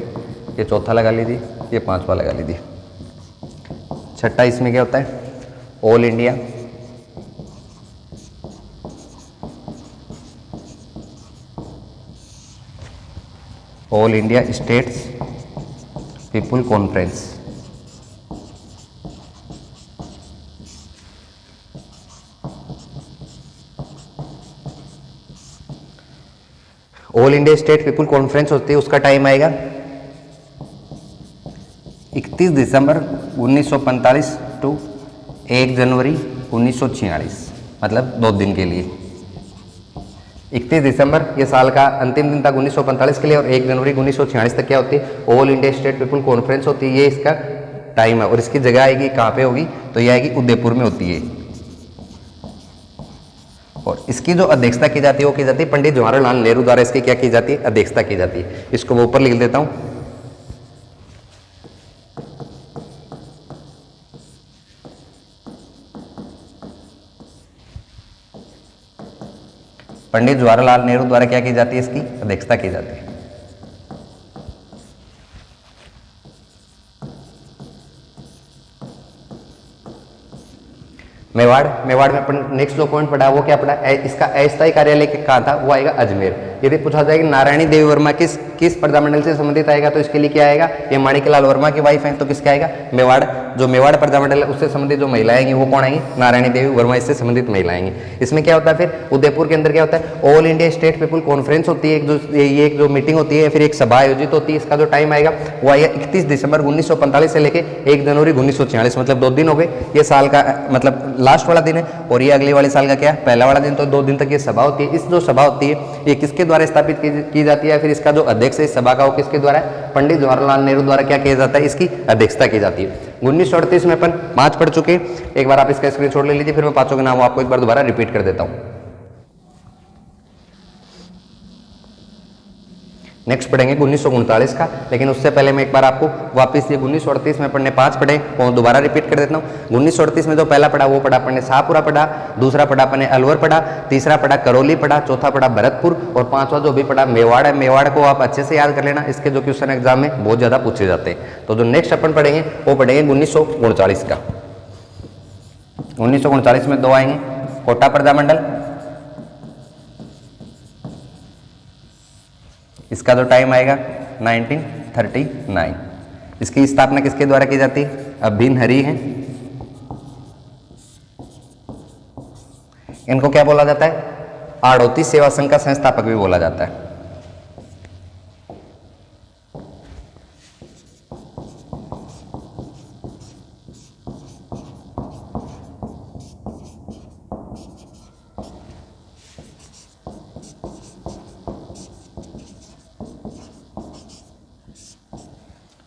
ये चौथा लगा लीजिए, ये पांचवा लगा लीजिए। छठा इसमें क्या होता है, all India all India states people conference. All India state people conference होती है, उसका टाइम आएगा 31 दिसंबर 1945 टू 1 जनवरी 1946, मतलब 2 दिन के लिए। 31 दिसंबर ये साल का अंतिम दिन तक 1945 के लिए, और 1 जनवरी 1946 तक क्या होती है, all India state people conference होती है। ये इसका टाइम है, और इसकी जगह आएगी कहाँ पे होगी, तो ये आएगी उदयपुर में होती है। और इसकी जो अध्यक्षता की जाती है वो की जाती है पंडित जवाहरलाल नेहरू द्वारा। इसकी क्या की जाती है, अध्यक्षता की जाती है। इसको मैं ऊपर लिख देता हूं, पंडित जवाहरलाल नेहरू द्वारा क्या की जाती है, इसकी अध्यक्षता की जाती है। मेवाड़ में अपन नेक्स्ट जो पॉइंट पढ़ा वो क्या पढ़ा, इसका अस्थायी कार्यालय कहाँ था, वो आएगा अजमेर। यदि पूछा जाए कि नारायणी देवी वर्मा किस प्रजामंडल से संबंधित आएगा, तो इसके लिए क्या आएगा, ये माणिकलाल वर्मा की वाइफ है, तो किसका आएगा, मेवाड़। जो मेवाड़ प्रजामंडल है उससे संबंधित जो महिलाएं आएंगी वो कौन आएंगी, नारायणी देवी वर्मा इससे संबंधित महिला आएंगी। इसमें क्या होता है, फिर उदयपुर के अंदर क्या होता है, all India state people conference होती है, ये एक जो मीटिंग होती है, फिर एक सभा आयोजित होती है। इसका जो टाइम आएगा वो आएगा 31 दिसंबर 1945 से लेके 1 जनवरी 1946, मतलब 2 दिन हो गए। ये साल का मतलब लास्ट वाला दिन है, और ये अगले वाले साल का क्या है, पहला वाला दिन। तो 2 दिन तक ये सभा होती है। इस जो सभा होती है ये किसके द्वारा स्थापित की जाती है, फिर इसका जो अध्यक्ष है इस सभा का वो किसके द्वारा है, पंडित जवाहरलाल नेहरू द्वारा क्या किया जाता है, इसकी अध्यक्षता की जाती है। 1938 में अपन 5 पढ़ चुके, एक बार आप इसका स्क्रीनशॉट ले लीजिए, फिर मैं 5 के नाम आपको एक बार दोबारा रिपीट कर देता हूं। नेक्स्ट पढ़ेंगे 1939 का, लेकिन उससे पहले मैं एक बार आपको वापस ये 1938 में अपन ने 5 पढ़े वो दोबारा रिपीट कर देता हूँ। 1938 में जो पहला पढ़ा वो पढ़ा अपन ने शाहपुरा पढ़ा, दूसरा पढ़ा अपन ने अलवर पढ़ा, तीसरा पढ़ा करौली पढ़ा, चौथा पढ़ा भरतपुर, और 5वां जो भी पढ़ा मेवाड़ है। मेवाड़ को आप अच्छे से याद कर लेना, इसके जो क्वेश्चन एग्जाम में बहुत ज्यादा पूछे जाते हैं। तो जो नेक्स्ट अपन पढ़ेंगे वो पढ़ेंगे 1939 का। 1939 में 2 आएंगे, कोटा प्रजामंडल, इसका जो टाइम आएगा 1939। इसकी स्थापना किसके द्वारा की जाती है, अभिन हरी है। इनको क्या बोला जाता है, आड़ोती सेवा संघ का संस्थापक भी बोला जाता है।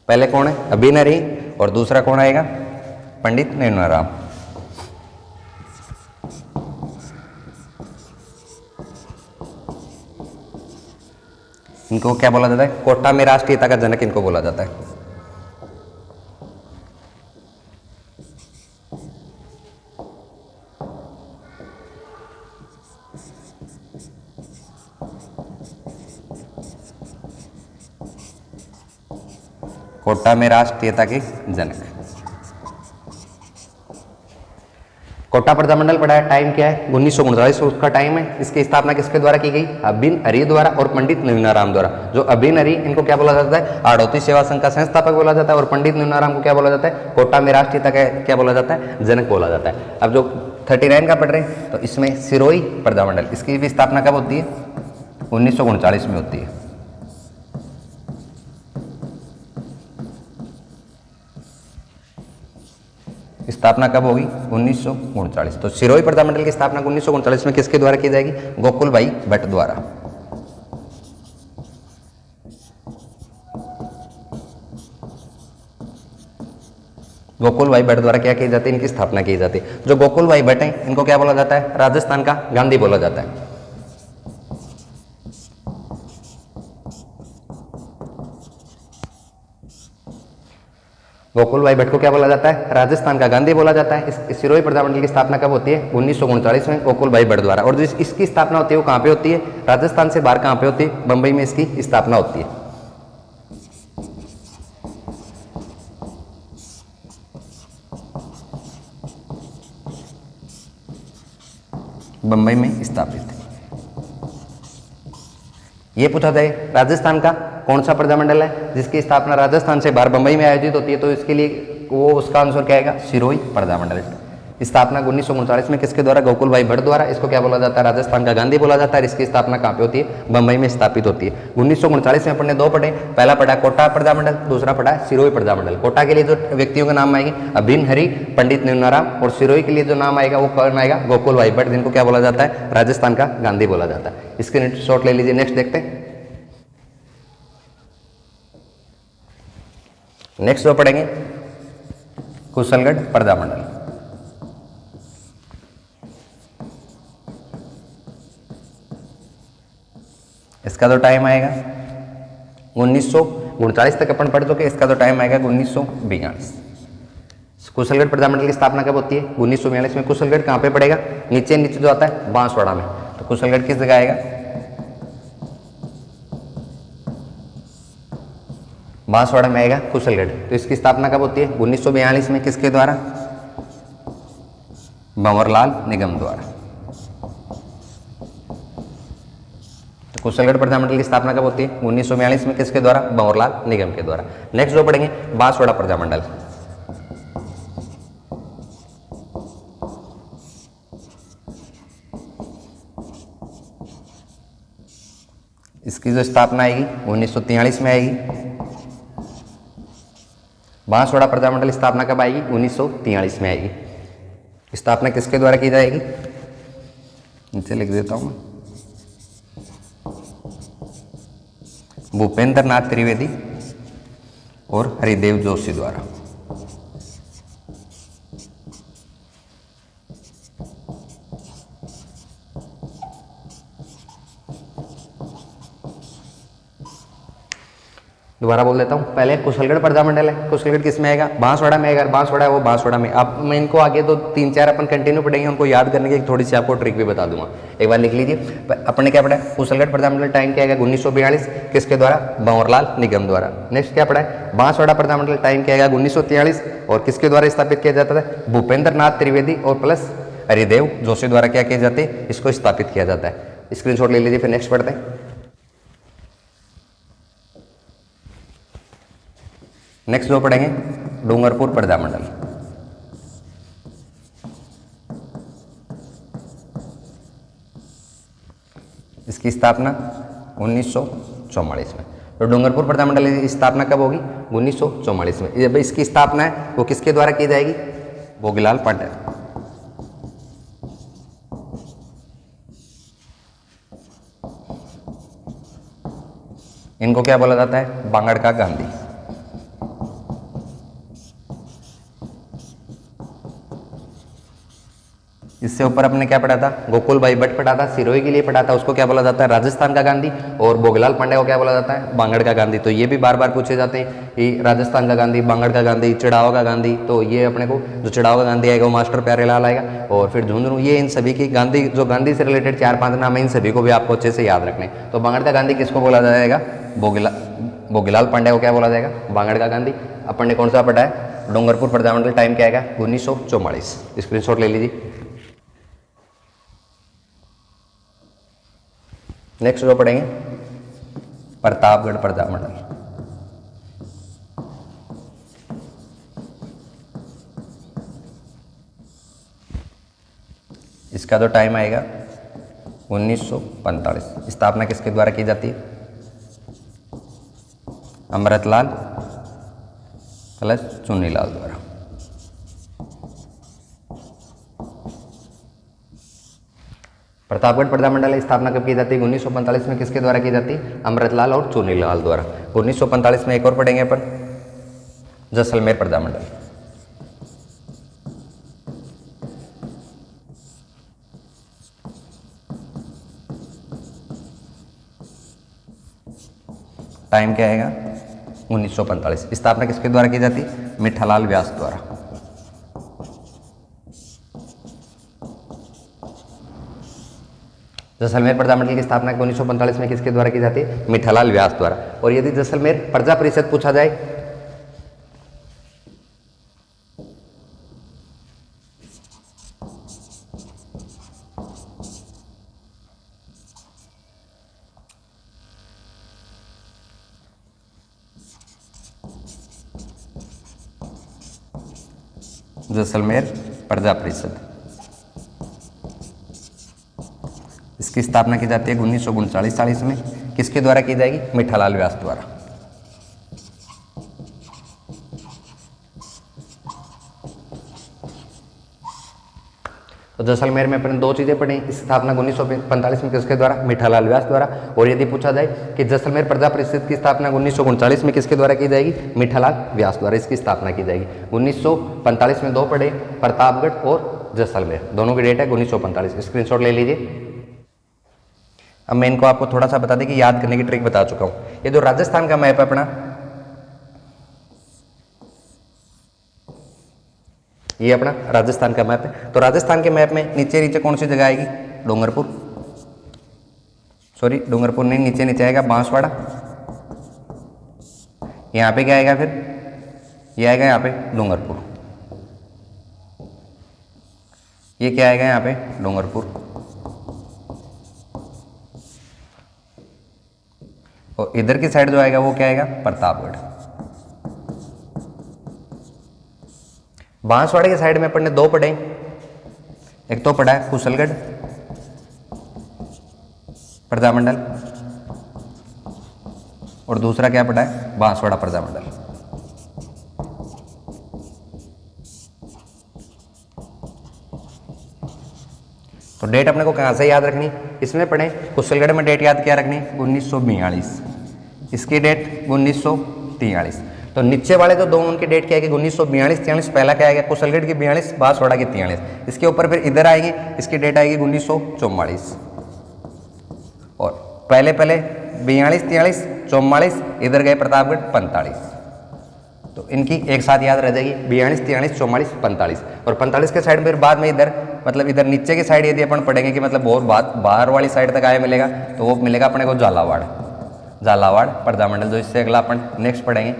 पहले कौन है, अभिन हरी, और दूसरा कौन आएगा, पंडित नैनाराम। इनको क्या बोला जाता है, कोटा में राष्ट्रीयता का जनक इनको बोला जाता है। कोटा में राष्ट्रीयता के जनक। कोटा प्रजामंडल पढ़ा है, टाइम क्या है 1939 उसका टाइम है। इसकी स्थापना किसके द्वारा की गई, अभिन हरी द्वारा और पंडित नैनाराम द्वारा। जो अभिन हरी इनको क्या बोला जाता है, आड़ोती सेवा संघ का संस्थापक बोला जाता है, और पंडित नैनाराम को क्या बोला जाता है, कोटा में राष्ट्रीयता का क्या बोला जाता है, जनक बोला जाता है। अब जो 39 का पढ़ रहे हैं तो इसमें सिरोही प्रजामंडल, इसकी भी स्थापना कब होती है, 1939 में होती है। स्थापना कब होगी, 1939। तो सिरोही प्रजामंडल की स्थापना 1939 में किसके द्वारा की जाएगी, गोकुल भाई भट्ट द्वारा। गोकुल भाई भट्ट द्वारा क्या की जाती है, इनकी स्थापना की जाती है। जो गोकुल भाई भट्ट हैं इनको क्या बोला जाता है, राजस्थान का गांधी बोला जाता है। गोकुल भाई भट्ट को क्या बोला जाता है, राजस्थान का गांधी बोला जाता है। इस सिरोही प्रजामंडल की स्थापना कब होती है, 1939 में गोकुल भाई भट्ट द्वारा। और जो इसकी स्थापना होती है वो कहाँ पे होती है, राजस्थान से बाहर कहाँ पे होती है, बंबई में इसकी स्थापना होती है। बंबई में स्थापित। ये पूछा जाए राजस्थान का कौन सा प्रजामंडल है जिसकी स्थापना राजस्थान से बाहर बंबई में आयोजित होती है, तो इसके लिए वो उसका आंसर क्या आएगा, सिरोही प्रजामंडल। स्थापना 1939 में किसके द्वारा, गोकुल भाई भट्ट द्वारा। इसको क्या बोला जाता है, राजस्थान का गांधी बोला जाता है। इसकी स्थापना कहाँ पे होती है, बंबई में स्थापित होती है। 1939 में अपन ने दो पढ़े, पहला पढ़ा कोटा प्रजामंडल, दूसरा पढ़ा सिरोही प्रजामंडल। कोटा के लिए जो व्यक्तियों का नाम आएंगे अभिन हरि, पंडित निर्नाराम, और सिरोही के लिए जो नाम आएगा वो कौन आएगा, गोकुल भाई भट्ट, जिनको क्या बोला जाता है, राजस्थान का गांधी बोला जाता है। इसके शॉर्ट ले लीजिए। नेक्स्ट देखते हैं, नेक्स्ट जो पढ़ेंगे कुशलगढ़ प्रजामंडल। इसका तो टाइम आएगा 1939 तक अपन पढ़ चुके। इसका तो टाइम आएगा 1942। कुशलगढ़ प्रजामंडल की स्थापना कब होती है, 1942 में। कुशलगढ़ कहाँ पे पड़ेगा, नीचे नीचे जो आता है बांसवाड़ा में। तो कुशलगढ़ किस जगह आएगा, बांसवाड़ा में आएगा कुशलगढ़। तो इसकी स्थापना कब होती है, 1942 में। किसके द्वारा, भंवरलाल निगम द्वारा। तो कुशलगढ़ प्रजामंडल की स्थापना कब होती है, 1942 में। किसके द्वारा, भंवरलाल निगम के द्वारा। नेक्स्ट जो पढ़ेंगे बांसवाड़ा प्रजामंडल। इसकी जो स्थापना आएगी 1943 में आएगी। बांसवाड़ा प्रजामंडल स्थापना कब आएगी, 1943 में आएगी। स्थापना किसके द्वारा की जाएगी, नीचे लिख देता हूं मैं, भूपेंद्र नाथ त्रिवेदी और हरिदेव जोशी द्वारा। दोबारा बोल देता हूँ, पहले कुशलगढ़ प्रजामंडल है। कुशलगढ़ किस में आएगा, बांसवाड़ा में। अगर बांसवाड़ा है वो बांसवाड़ा में। अब मैं इनको आगे तो 3-4 अपन कंटिन्यू पढ़ेंगे, उनको याद करने की थोड़ी सी आपको ट्रिक भी बता दूंगा। एक बार लिख लीजिए, अपन ने क्या पढ़ा है, कुशलगढ़ प्रजामंडल टाइम क्या आएगा, 1942। किसके द्वारा, भंवरलाल निगम द्वारा। नेक्स्ट क्या पढ़ा है, बांसवाड़ा प्रजामंडल टाइम क्या आएगा, 1943। और किसके द्वारा स्थापित किया जाता था, भूपेंद्र नाथ त्रिवेदी और प्लस हरिदेव जोशी द्वारा क्या किया जाते हैं, इसको स्थापित किया जाता है। स्क्रीनशॉट ले लीजिए, फिर नेक्स्ट पढ़ते हैं। नेक्स्ट जो पढ़ेंगे डूंगरपुर प्रजामंडल। इसकी स्थापना 1944 में। तो डूंगरपुर प्रजामंडल की स्थापना कब होगी, 1944 में। जब इसकी स्थापना है वो किसके द्वारा की जाएगी, भोगीलाल पांडे। इनको क्या बोला जाता है, बांगड़ का गांधी। इससे ऊपर अपने क्या पढ़ा था, गोकुल भाई भट्ट पढ़ा था, सिरोही के लिए पढ़ा था, उसको क्या बोला जाता है, राजस्थान का गांधी। और भोगीलाल पांडे को क्या बोला जाता है, बांगड़ का गांधी। तो ये भी बार बार पूछे जाते हैं कि राजस्थान का गांधी, बांगड़ का गांधी, चिड़ावा का गांधी। तो ये अपने को जो चिड़ावा का गांधी आएगा वो मास्टर प्यारेलाल आएगा, और फिर झुंझुनू। ये इन सभी की गांधी, जो गांधी से रिलेटेड 4-5 नाम है, इन सभी को भी आपको अच्छे से याद रखने। तो बांगड़ का गांधी किसको बोला जाएगा, भोगीलाल पांडे को क्या बोला जाएगा, बांगड़ का गांधी। अपन ने कौन सा पढ़ा है, डूंगरपुर प्रजामंडल टाइम क्या आएगा, 1944। स्क्रीनशॉट ले लीजिए। नेक्स्ट जो पढ़ेंगे प्रतापगढ़ प्रजामंडल। इसका तो टाइम आएगा 1945। स्थापना किसके द्वारा की जाती है, अमृतलाल प्लस चुन्नीलाल द्वारा। प्रतापगढ़ प्रजामंडल की स्थापना कब की जाती है, 1945 में। किसके द्वारा की जाती है, अमृतलाल और चुन्नीलाल द्वारा। 1945 में एक और पढ़ेंगे अपन, जैसलमेर प्रजामंडल। टाइम क्या आएगा, 1945। स्थापना किसके द्वारा की जाती है, मिठालाल व्यास द्वारा। जैसलमेर प्रजामंडल की स्थापना 1945 में किसके द्वारा की जाती है, मिठालाल व्यास द्वारा। और यदि जैसलमेर प्रजा परिषद पूछा जाए, जैसलमेर प्रजा परिषद। इसकी स्थापना की जाती है 1939-40 में। किसके द्वारा की जाएगी? मीठालाल व्यास द्वारा। तो जैसलमेर में अपने दो चीज़ें पढ़ी, स्थापना 1945 में किसके द्वारा? मीठालाल व्यास द्वारा। और यदि पूछा जाए कि जैसलमेर प्रजा परिषद की स्थापना 1939 में किसके द्वारा की जाएगी? मीठालाल व्यास द्वारा इसकी स्थापना की जाएगी। 1945 में दो पढ़े, प्रतापगढ़ और जैसलमेर, दोनों की डेट है 1945। स्क्रीनशॉट ले लीजिए। अब मैं इनको आपको थोड़ा सा बता दें कि याद करने की ट्रिक बता चुका हूँ। ये जो राजस्थान का मैप है अपना, ये अपना राजस्थान का मैप है। तो राजस्थान के मैप में नीचे नीचे कौन सी जगह आएगी? डूंगरपुर, सॉरी डूंगरपुर नहीं, नीचे नीचे आएगा बांसवाड़ा। यहाँ पे क्या आएगा? फिर ये आएगा यहाँ पे डूंगरपुर। ये क्या आएगा यहाँ पे? डूंगरपुर। और इधर की साइड जो आएगा वो क्या आएगा? प्रतापगढ़। बांसवाड़े के साइड में अपन ने दो पढ़े, एक तो पढ़ा है कुशलगढ़ प्रजामंडल और दूसरा क्या पढ़ा है? बांसवाड़ा प्रजामंडल। तो डेट अपने को कहाँ से याद रखनी? इसमें पढ़े कुशलगढ़ में डेट याद क्या रखनी? 1942। इसकी डेट 1943। तो नीचे वाले जो दो उनकी डेट क्या है? 1942-43। पहला क्या आएगा? कुशलगढ़ की 42, बांसवाड़ा की 43। इसके ऊपर फिर इधर आएगी, इसकी डेट आएगी 1944। और पहले 42-43, 44, इधर गए प्रतापगढ़ 45। तो इनकी एक साथ याद रह जाएगी 42, 43, 44, 45। और 45 के साइड में फिर बाद में इधर मतलब इधर नीचे की साइड यदि अपन पढ़ेंगे कि मतलब बहुत बाहर वाली साइड तक आया मिलेगा, तो वो मिलेगा अपने को झालावाड़ प्रजामंडल। जो इससे अगला अपन नेक्स्ट पढ़ेंगे,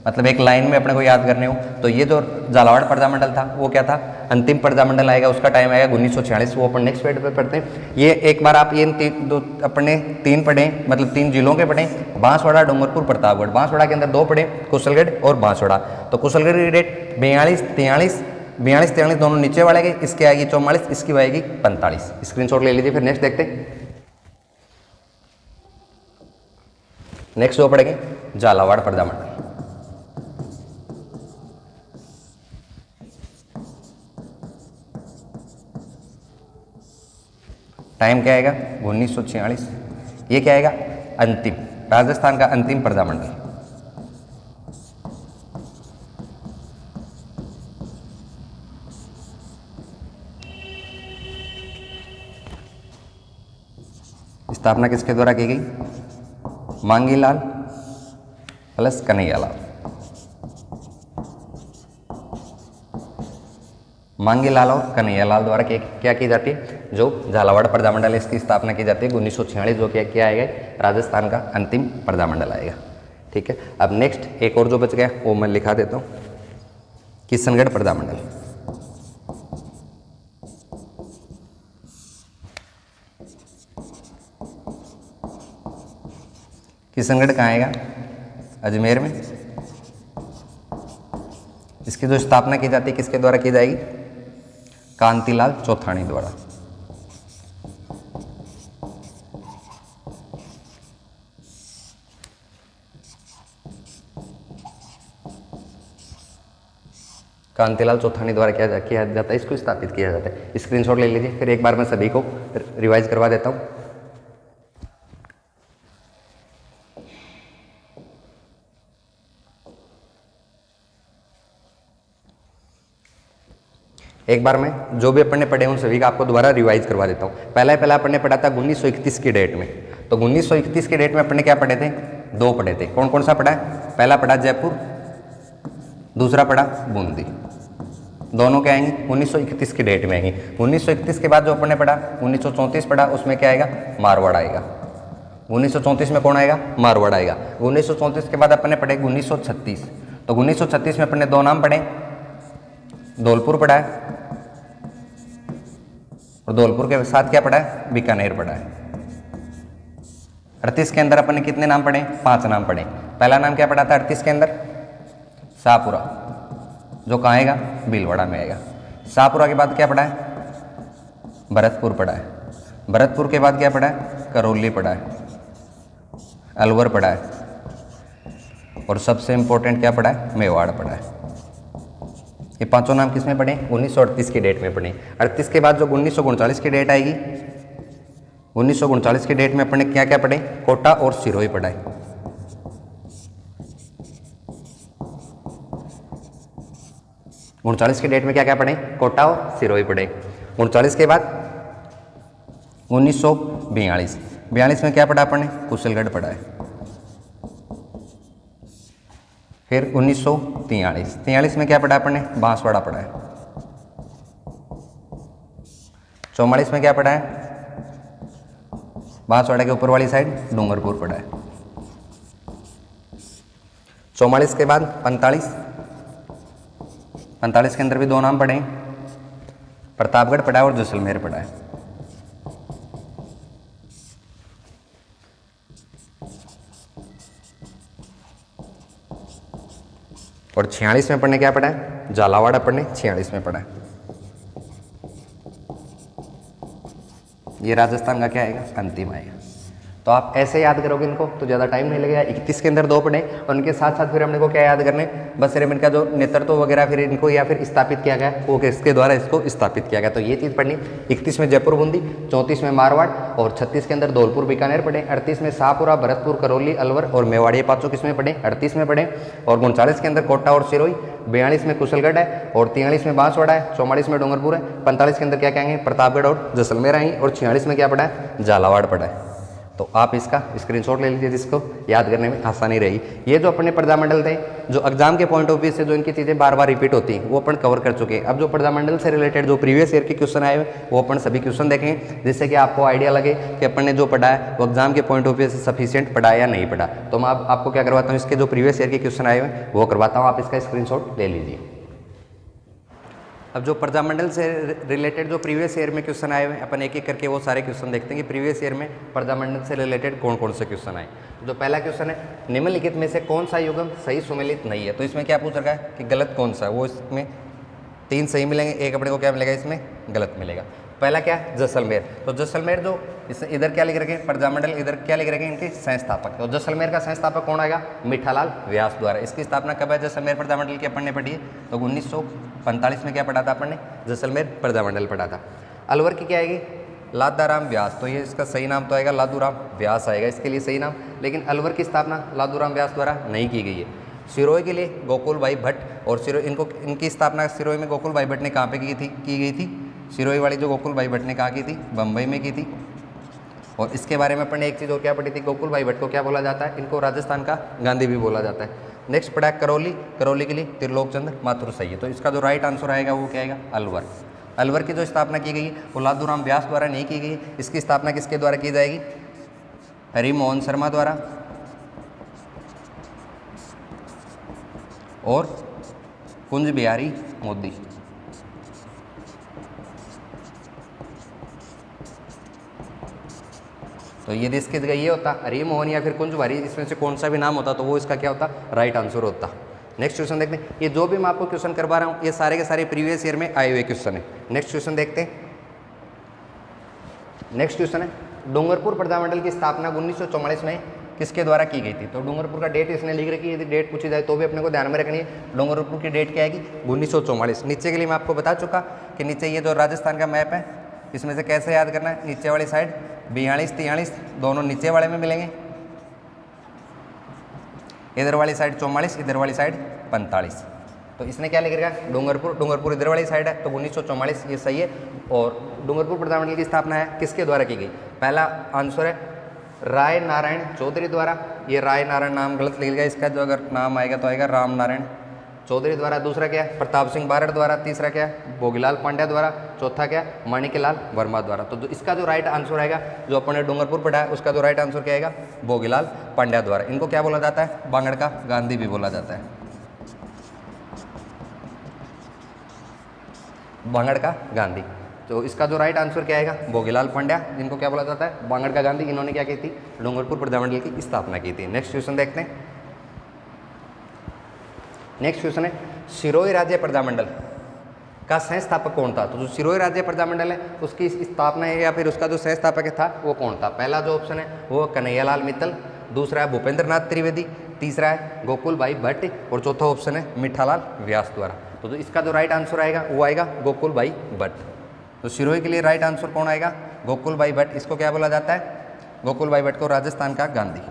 मतलब एक लाइन में अपने को याद करने हो। तो ये जो झालावाड़ प्रजामंडल था वो क्या था? अंतिम प्रजामंडल आएगा, उसका टाइम आएगा 1946। वो अपन नेक्स्ट पेज पे पढ़ते हैं। ये एक बार आप ये अपने तीन पढ़े, मतलब 3 जिलों के पढ़े, बांसवाड़ा, डूंगरपुर, प्रतापगढ़। बांसवाड़ा के अंदर दो पढ़े, कुशलगढ़ और बांसवाड़ा। तो कुशलगढ़ की डेट 42-43 दोनों नीचे वाले के, इसकी आएगी 44, इसकी आएगी 45। स्क्रीनशॉट ले लीजिए। फिर नेक्स्ट देखते हैं। नेक्स्ट जो पढ़ेंगे झालावाड़ प्रजामंडल। टाइम क्या आएगा? 1946। ये क्या आएगा? अंतिम, राजस्थान का अंतिम प्रजामंडल। स्थापना किसके द्वारा की गई? मांगीलाल प्लस कन्हैयालाल। मांगीलाल और कन्हैयालाल द्वारा क्या की जाती है? जो झालावाड़ प्रजामंडल है इसकी स्थापना की जाती है 1946। जो क्या आएगा? राजस्थान का अंतिम प्रजामंडल आएगा। ठीक है। अब नेक्स्ट एक और जो बच गया वो मैं लिखा देता हूँ, किशनगढ़ प्रजामंडल। किशनगढ़ कहाँ आएगा? अजमेर में। इसकी जो स्थापना की जाती है किसके द्वारा की जाएगी? कांतिलाल चौथानी द्वारा। कांतिलाल चौथानी द्वारा क्या किया जाता है? इसको स्थापित किया जाता है। स्क्रीनशॉट ले लीजिए। फिर एक बार मैं सभी को रिवाइज करवा देता हूँ। एक बार मैं जो भी अपन ने पढ़े उन सभी का आपको दोबारा रिवाइज करवा देता हूँ। पहला अपन ने पढ़ा था 1931 की डेट में। तो 1931 की डेट में अपन ने क्या पढ़े थे? दो पढ़े थे। कौन कौन सा पढ़ा है? पहला पढ़ा जयपुर, दूसरा पढ़ा बूंदी। दोनों क्या आएंगी? 1931 की डेट में आएंगी। 1931 के बाद जो अपन ने पढ़ा 1934 पढ़ा, उसमें क्या आएगा? मारवाड़ आएगा। 1934 में कौन आएगा? मारवाड़ आएगा। 1934 के बाद अपन ने पढ़े 1936। तो 1936 में अपन ने दो नाम पढ़े, धौलपुर पढ़ा है और धौलपुर के साथ क्या पढ़ा है? बीकानेर पढ़ा है। 38 के अंदर अपन ने कितने नाम पढ़े? 5 नाम पढ़े। पहला नाम क्या पढ़ा था 38 के अंदर? शाहपुरा। जो कहाँ आएगा, भीलवाड़ा में आएगा। शाहपुरा के बाद क्या पड़ा है, भरतपुर पड़ा है। भरतपुर के बाद क्या पड़ा है, करौली पड़ा है, अलवर पड़ा है, और सबसे इंपॉर्टेंट क्या पड़ा है, मेवाड़ पड़ा है। ये पांचों नाम किस में पढ़े, 1938 की डेट में पढ़े। 38 के बाद जो 1939 की डेट आएगी, 1939 की डेट में अपने क्या क्या पढ़े, कोटा और सिरोही पढ़ा है। उनचालीस की डेट में क्या क्या पढ़े, कोटा और सिरोही पढ़े। 39 के बाद 1942, 42 में क्या पढ़ा अपने, कुशलगढ़ पढ़ा है। फिर 1943, 43 में क्या पढ़ा अपने, बांसवाड़ा पढ़ा है। 44 में क्या पढ़ा है, बांसवाड़ा के ऊपर वाली साइड डूंगरपुर पड़ा है। 44 के बाद 45, 45 के अंदर भी दो नाम पढ़े, प्रतापगढ़ पड़ा है और जैसलमेर पड़ा है। और 46 में पढ़ने क्या पड़ा है, झालावाड़ पढ़ने 46 में पड़ा है। ये राजस्थान का क्या आएगा, अंतिम आएगा। तो आप ऐसे याद करोगे इनको तो ज़्यादा टाइम नहीं लगेगा। 31 के अंदर 2 पढ़े और उनके साथ साथ फिर हमने को क्या याद करने, बस सिर्फ इनका जो नेतृत्व वगैरह फिर इनको या फिर स्थापित किया गया, वो किसके द्वारा इसको स्थापित किया गया, तो ये चीज़ पढ़नी। 31 में जयपुर बूंदी, 34 में मारवाड़, और 36 के अंदर धौलपुर बीकानेर पढ़े। 38 में शाहपुरा, भरतपुर, करौली, अलवर और मेवाड़, ये पाँचों किस में पढ़े, 38 में पढ़े। और 39 के अंदर कोटा और सिरोही, 42 में कुशलगढ़ है, और 43 में बांसवाड़ा है, 44 में डूंगरपुर है, 45 के अंदर क्या कहेंगे, प्रतापगढ़ और जैसलमेर आएंगे, और 46 में क्या पड़ा है, झालावाड़ पड़ा है। तो आप इसका स्क्रीनशॉट ले लीजिए जिसको याद करने में आसानी रहेगी। ये जो अपने प्रजामंडल थे, जो एग्जाम के पॉइंट ऑफ व्यू से जो इनकी चीज़ें बार बार रिपीट होती हैं वो अपन कवर कर चुके हैं। अब जो प्रजामंडल से रिलेटेड जो प्रीवियस ईयर के क्वेश्चन आए हुए वो अपन सभी क्वेश्चन देखेंगे, जिससे कि आपको आइडिया लगे कि अपन ने जो पढ़ा है वो एग्जाम के पॉइंट ऑफ व्यू से सफिशिएंट पढ़ा या नहीं पढ़ा। तो मैं आपको क्या करवाता हूँ, इसके जो प्रीवियस ईयर के क्वेश्चन आए हुए वो करवाता हूँ, आप इसका स्क्रीनशॉट ले लीजिए। अब जो प्रजामंडल से रिलेटेड जो प्रीवियस ईयर में क्वेश्चन आए हुए हैं अपन एक एक करके वो सारे क्वेश्चन देखते हैं कि प्रीवियस ईयर में प्रजामंडल से रिलेटेड कौन कौन से क्वेश्चन आए। जो पहला क्वेश्चन है, निम्नलिखित में से कौन सा युग्म सही सुमेलित नहीं है। तो इसमें क्या पूछ रखा है कि गलत कौन सा है, वो इसमें 3 सही मिलेंगे, एक अपने को क्या मिलेगा, इसमें गलत मिलेगा। पहला क्या है, जैसलमेर। तो जैसलमेर जो इधर क्या लिख रखे, प्रजामंडल, इधर क्या लिख रखे, इनके संस्थापक। तो जैसलमेर का संस्थापक कौन आएगा, मीठालाल व्यास द्वारा। इसकी स्थापना कब है जैसलमेर प्रजामंडल की, अपन ने पढ़ी है तो 1945 में क्या पढ़ा था अपन ने, जैसलमेर प्रजामंडल पढ़ा था। अलवर की क्या आएगी, लादूराम व्यास। तो ये इसका सही नाम तो आएगा लादूराम व्यास आएगा इसके लिए सही नाम, लेकिन अलवर की स्थापना लादूराम व्यास द्वारा नहीं की गई है। सिरोही के लिए गोकुल भाई भट्ट, और इनकी स्थापना सिरोही में गोकुल भाई भट्ट ने कहाँ पे की गई थी, सिरोही वाली जो गोकुल भाई भट्ट ने कहाँ की थी, बम्बई में की थी। और इसके बारे में अपन ने एक चीज़ और क्या पढ़ी थी, गोकुल भाई भट्ट को क्या बोला जाता है, इनको राजस्थान का गांधी भी बोला जाता है। नेक्स्ट पढ़ा करौली, करौली के लिए त्रिलोक चंद्र माथुर सही है। तो इसका जो राइट आंसर आएगा वो क्या आएगा, अलवर। अलवर की जो स्थापना की गई वो लादूराम व्यास द्वारा नहीं की गई, इसकी स्थापना किसके द्वारा की जाएगी, हरि मोहन शर्मा द्वारा और कुंज बिहारी मोदी। तो ये किसके जगह ये होता, हरि मोहन या फिर कुंज बिहारी, इसमें से कौन सा भी नाम होता तो वो इसका क्या होता, राइट आंसर होता। नेक्स्ट क्वेश्चन देखते हैं। ये जो भी मैं आपको क्वेश्चन करवा रहा हूँ ये सारे के सारे प्रीवियस ईयर में आए हुए क्वेश्चन है। नेक्स्ट क्वेश्चन देखते हैं। नेक्स्ट क्वेश्चन है, डूंगरपुर प्रजामंडल की स्थापना 1944 में किसके द्वारा की गई थी। तो डूंगरपुर का डेट इसने लिख रखी है, यदि डेट पूछी जाए तो भी अपने को ध्यान में रखनी है। डूंगरपुर की डेट क्या आएगी, 1944। नीचे के लिए मैं आपको बता चुका कि नीचे ये जो राजस्थान का मैप है इसमें से कैसे याद करना है, नीचे वाली साइड 42, 43 दोनों नीचे वाले में मिलेंगे, इधर वाली साइड 44, इधर वाली साइड 45। तो इसने क्या लिख रखा है, डूंगरपुर, डूंगरपुर इधर वाली साइड है तो 1944 ये सही है। और डूंगरपुर प्रजामंडल की स्थापना है किसके द्वारा की गई, पहला आंसर है राय नारायण चौधरी द्वारा। ये राय नारायण नाम गलत लिख गया, इसका जो अगर नाम आएगा तो आएगा राम नारायण चौधरी द्वारा। दूसरा क्या है, प्रताप सिंह बारड़ द्वारा। तीसरा क्या है, भोगीलाल पांड्या द्वारा। चौथा क्या है, माणिक्यलाल वर्मा द्वारा। तो इसका जो राइट आंसर आएगा, जो अपन ने डूंगरपुर पढ़ा है उसका जो राइट आंसर क्या आएगा, भोगीलाल पांड्या द्वारा। इनको क्या बोला जाता है, बांगड़ का गांधी भी बोला जाता है, बांगड़ का गांधी। तो इसका जो राइट आंसर क्या आएगा, भोगीलाल पांड्या, जिनको क्या बोला जाता है, बांगड़ का गांधी। इन्होंने क्या की थी, डूंगरपुर प्रजामंडल की स्थापना की थी। नेक्स्ट क्वेश्चन देखते हैं। नेक्स्ट क्वेश्चन है, सिरोही राज्य प्रजामंडल का संस्थापक कौन था? तो जो सिरोही राज्य प्रजामंडल है उसकी स्थापना या फिर उसका जो संस्थापक था वो कौन था? पहला जो ऑप्शन है वो कन्हैयालाल मित्तल, दूसरा है भूपेंद्र नाथ त्रिवेदी, तीसरा है गोकुल भाई भट्ट और चौथा ऑप्शन है मिठालाल व्यास द्वारा। तो इसका जो राइट आंसर आएगा वो आएगा गोकुल भाई भट्ट। तो सिरोही के लिए राइट आंसर कौन आएगा? गोकुल भाई भट्ट। इसको क्या बोला जाता है? गोकुल भाई भट्ट को राजस्थान का गांधी।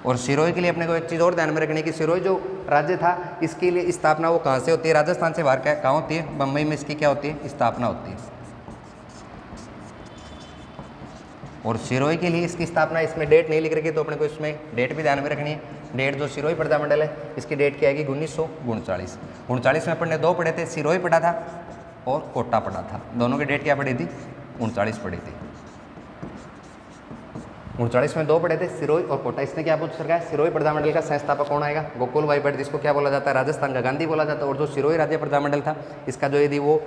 और सिरोही के लिए अपने को एक चीज़ और ध्यान में रखनी है कि सिरोही जो राज्य था इसके लिए स्थापना वो कहाँ से होती है? राजस्थान से बाहर कहाँ होती है? बम्बई में इसकी क्या होती है? स्थापना होती है। और सिरोही के लिए इसकी स्थापना, इसमें डेट नहीं लिख रखी तो अपने को इसमें डेट भी ध्यान में रखनी है। डेट जो सिरोही प्रजामंडल है इसकी डेट क्या आएगी? 1939। 1939 में अपन ने दो पढ़े थे, सिरोही पढ़ा था और कोटा पढ़ा था। दोनों की डेट क्या पड़ी थी? 39 पड़ी थी। 39 में दो पढ़े थे, सिरोही और कोटा। इसने क्या पूछ रखा है? सिरोही प्रजामंडल का संस्थापक कौन आएगा? गोकुल भाई भट्ट, जिसको क्या बोला जाता है? राजस्थान का गांधी बोला जाता है। और जो सिरोही राज्य प्रजामंडल था इसका जो यदि वो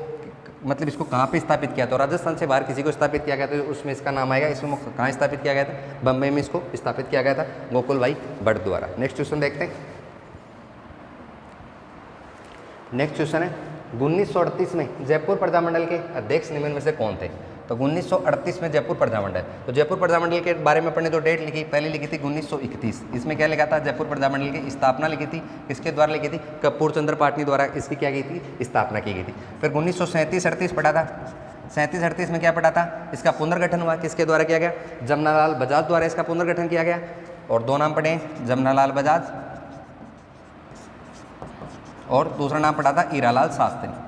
मतलब इसको कहाँ पे स्थापित किया? तो राजस्थान से बाहर किसी को स्थापित किया गया तो उसमें इसका नाम आएगा। इसमें कहाँ स्थापित किया गया था? बम्बई में इसको स्थापित किया गया था गोकुल भाई भट्ट द्वारा। नेक्स्ट क्वेश्चन देखते हैं। नेक्स्ट क्वेश्चन है 1938 में जयपुर प्रजामंडल के अध्यक्ष निम्न में से कौन थे? तो 1938 में जयपुर प्रजामंडल, तो जयपुर प्रजामंडल के बारे में अपने जो डेट लिखी, पहले लिखी थी 1931। इसमें क्या लिखा था? जयपुर प्रजामंडल की स्थापना लिखी थी। किसके द्वारा लिखी थी? कपूर चंद्र पाटनी द्वारा इसकी क्या की थी? स्थापना की गई थी। फिर 1937-38 पढ़ा था। 37-38 में क्या पढ़ा था? इसका पुनर्गठन हुआ। किसके द्वारा किया गया? जमनालाल बजाज द्वारा इसका पुनर्गठन किया गया। और दो नाम पढ़े, जमनालाल बजाज और दूसरा नाम पढ़ा था हीरालाल शास्त्री।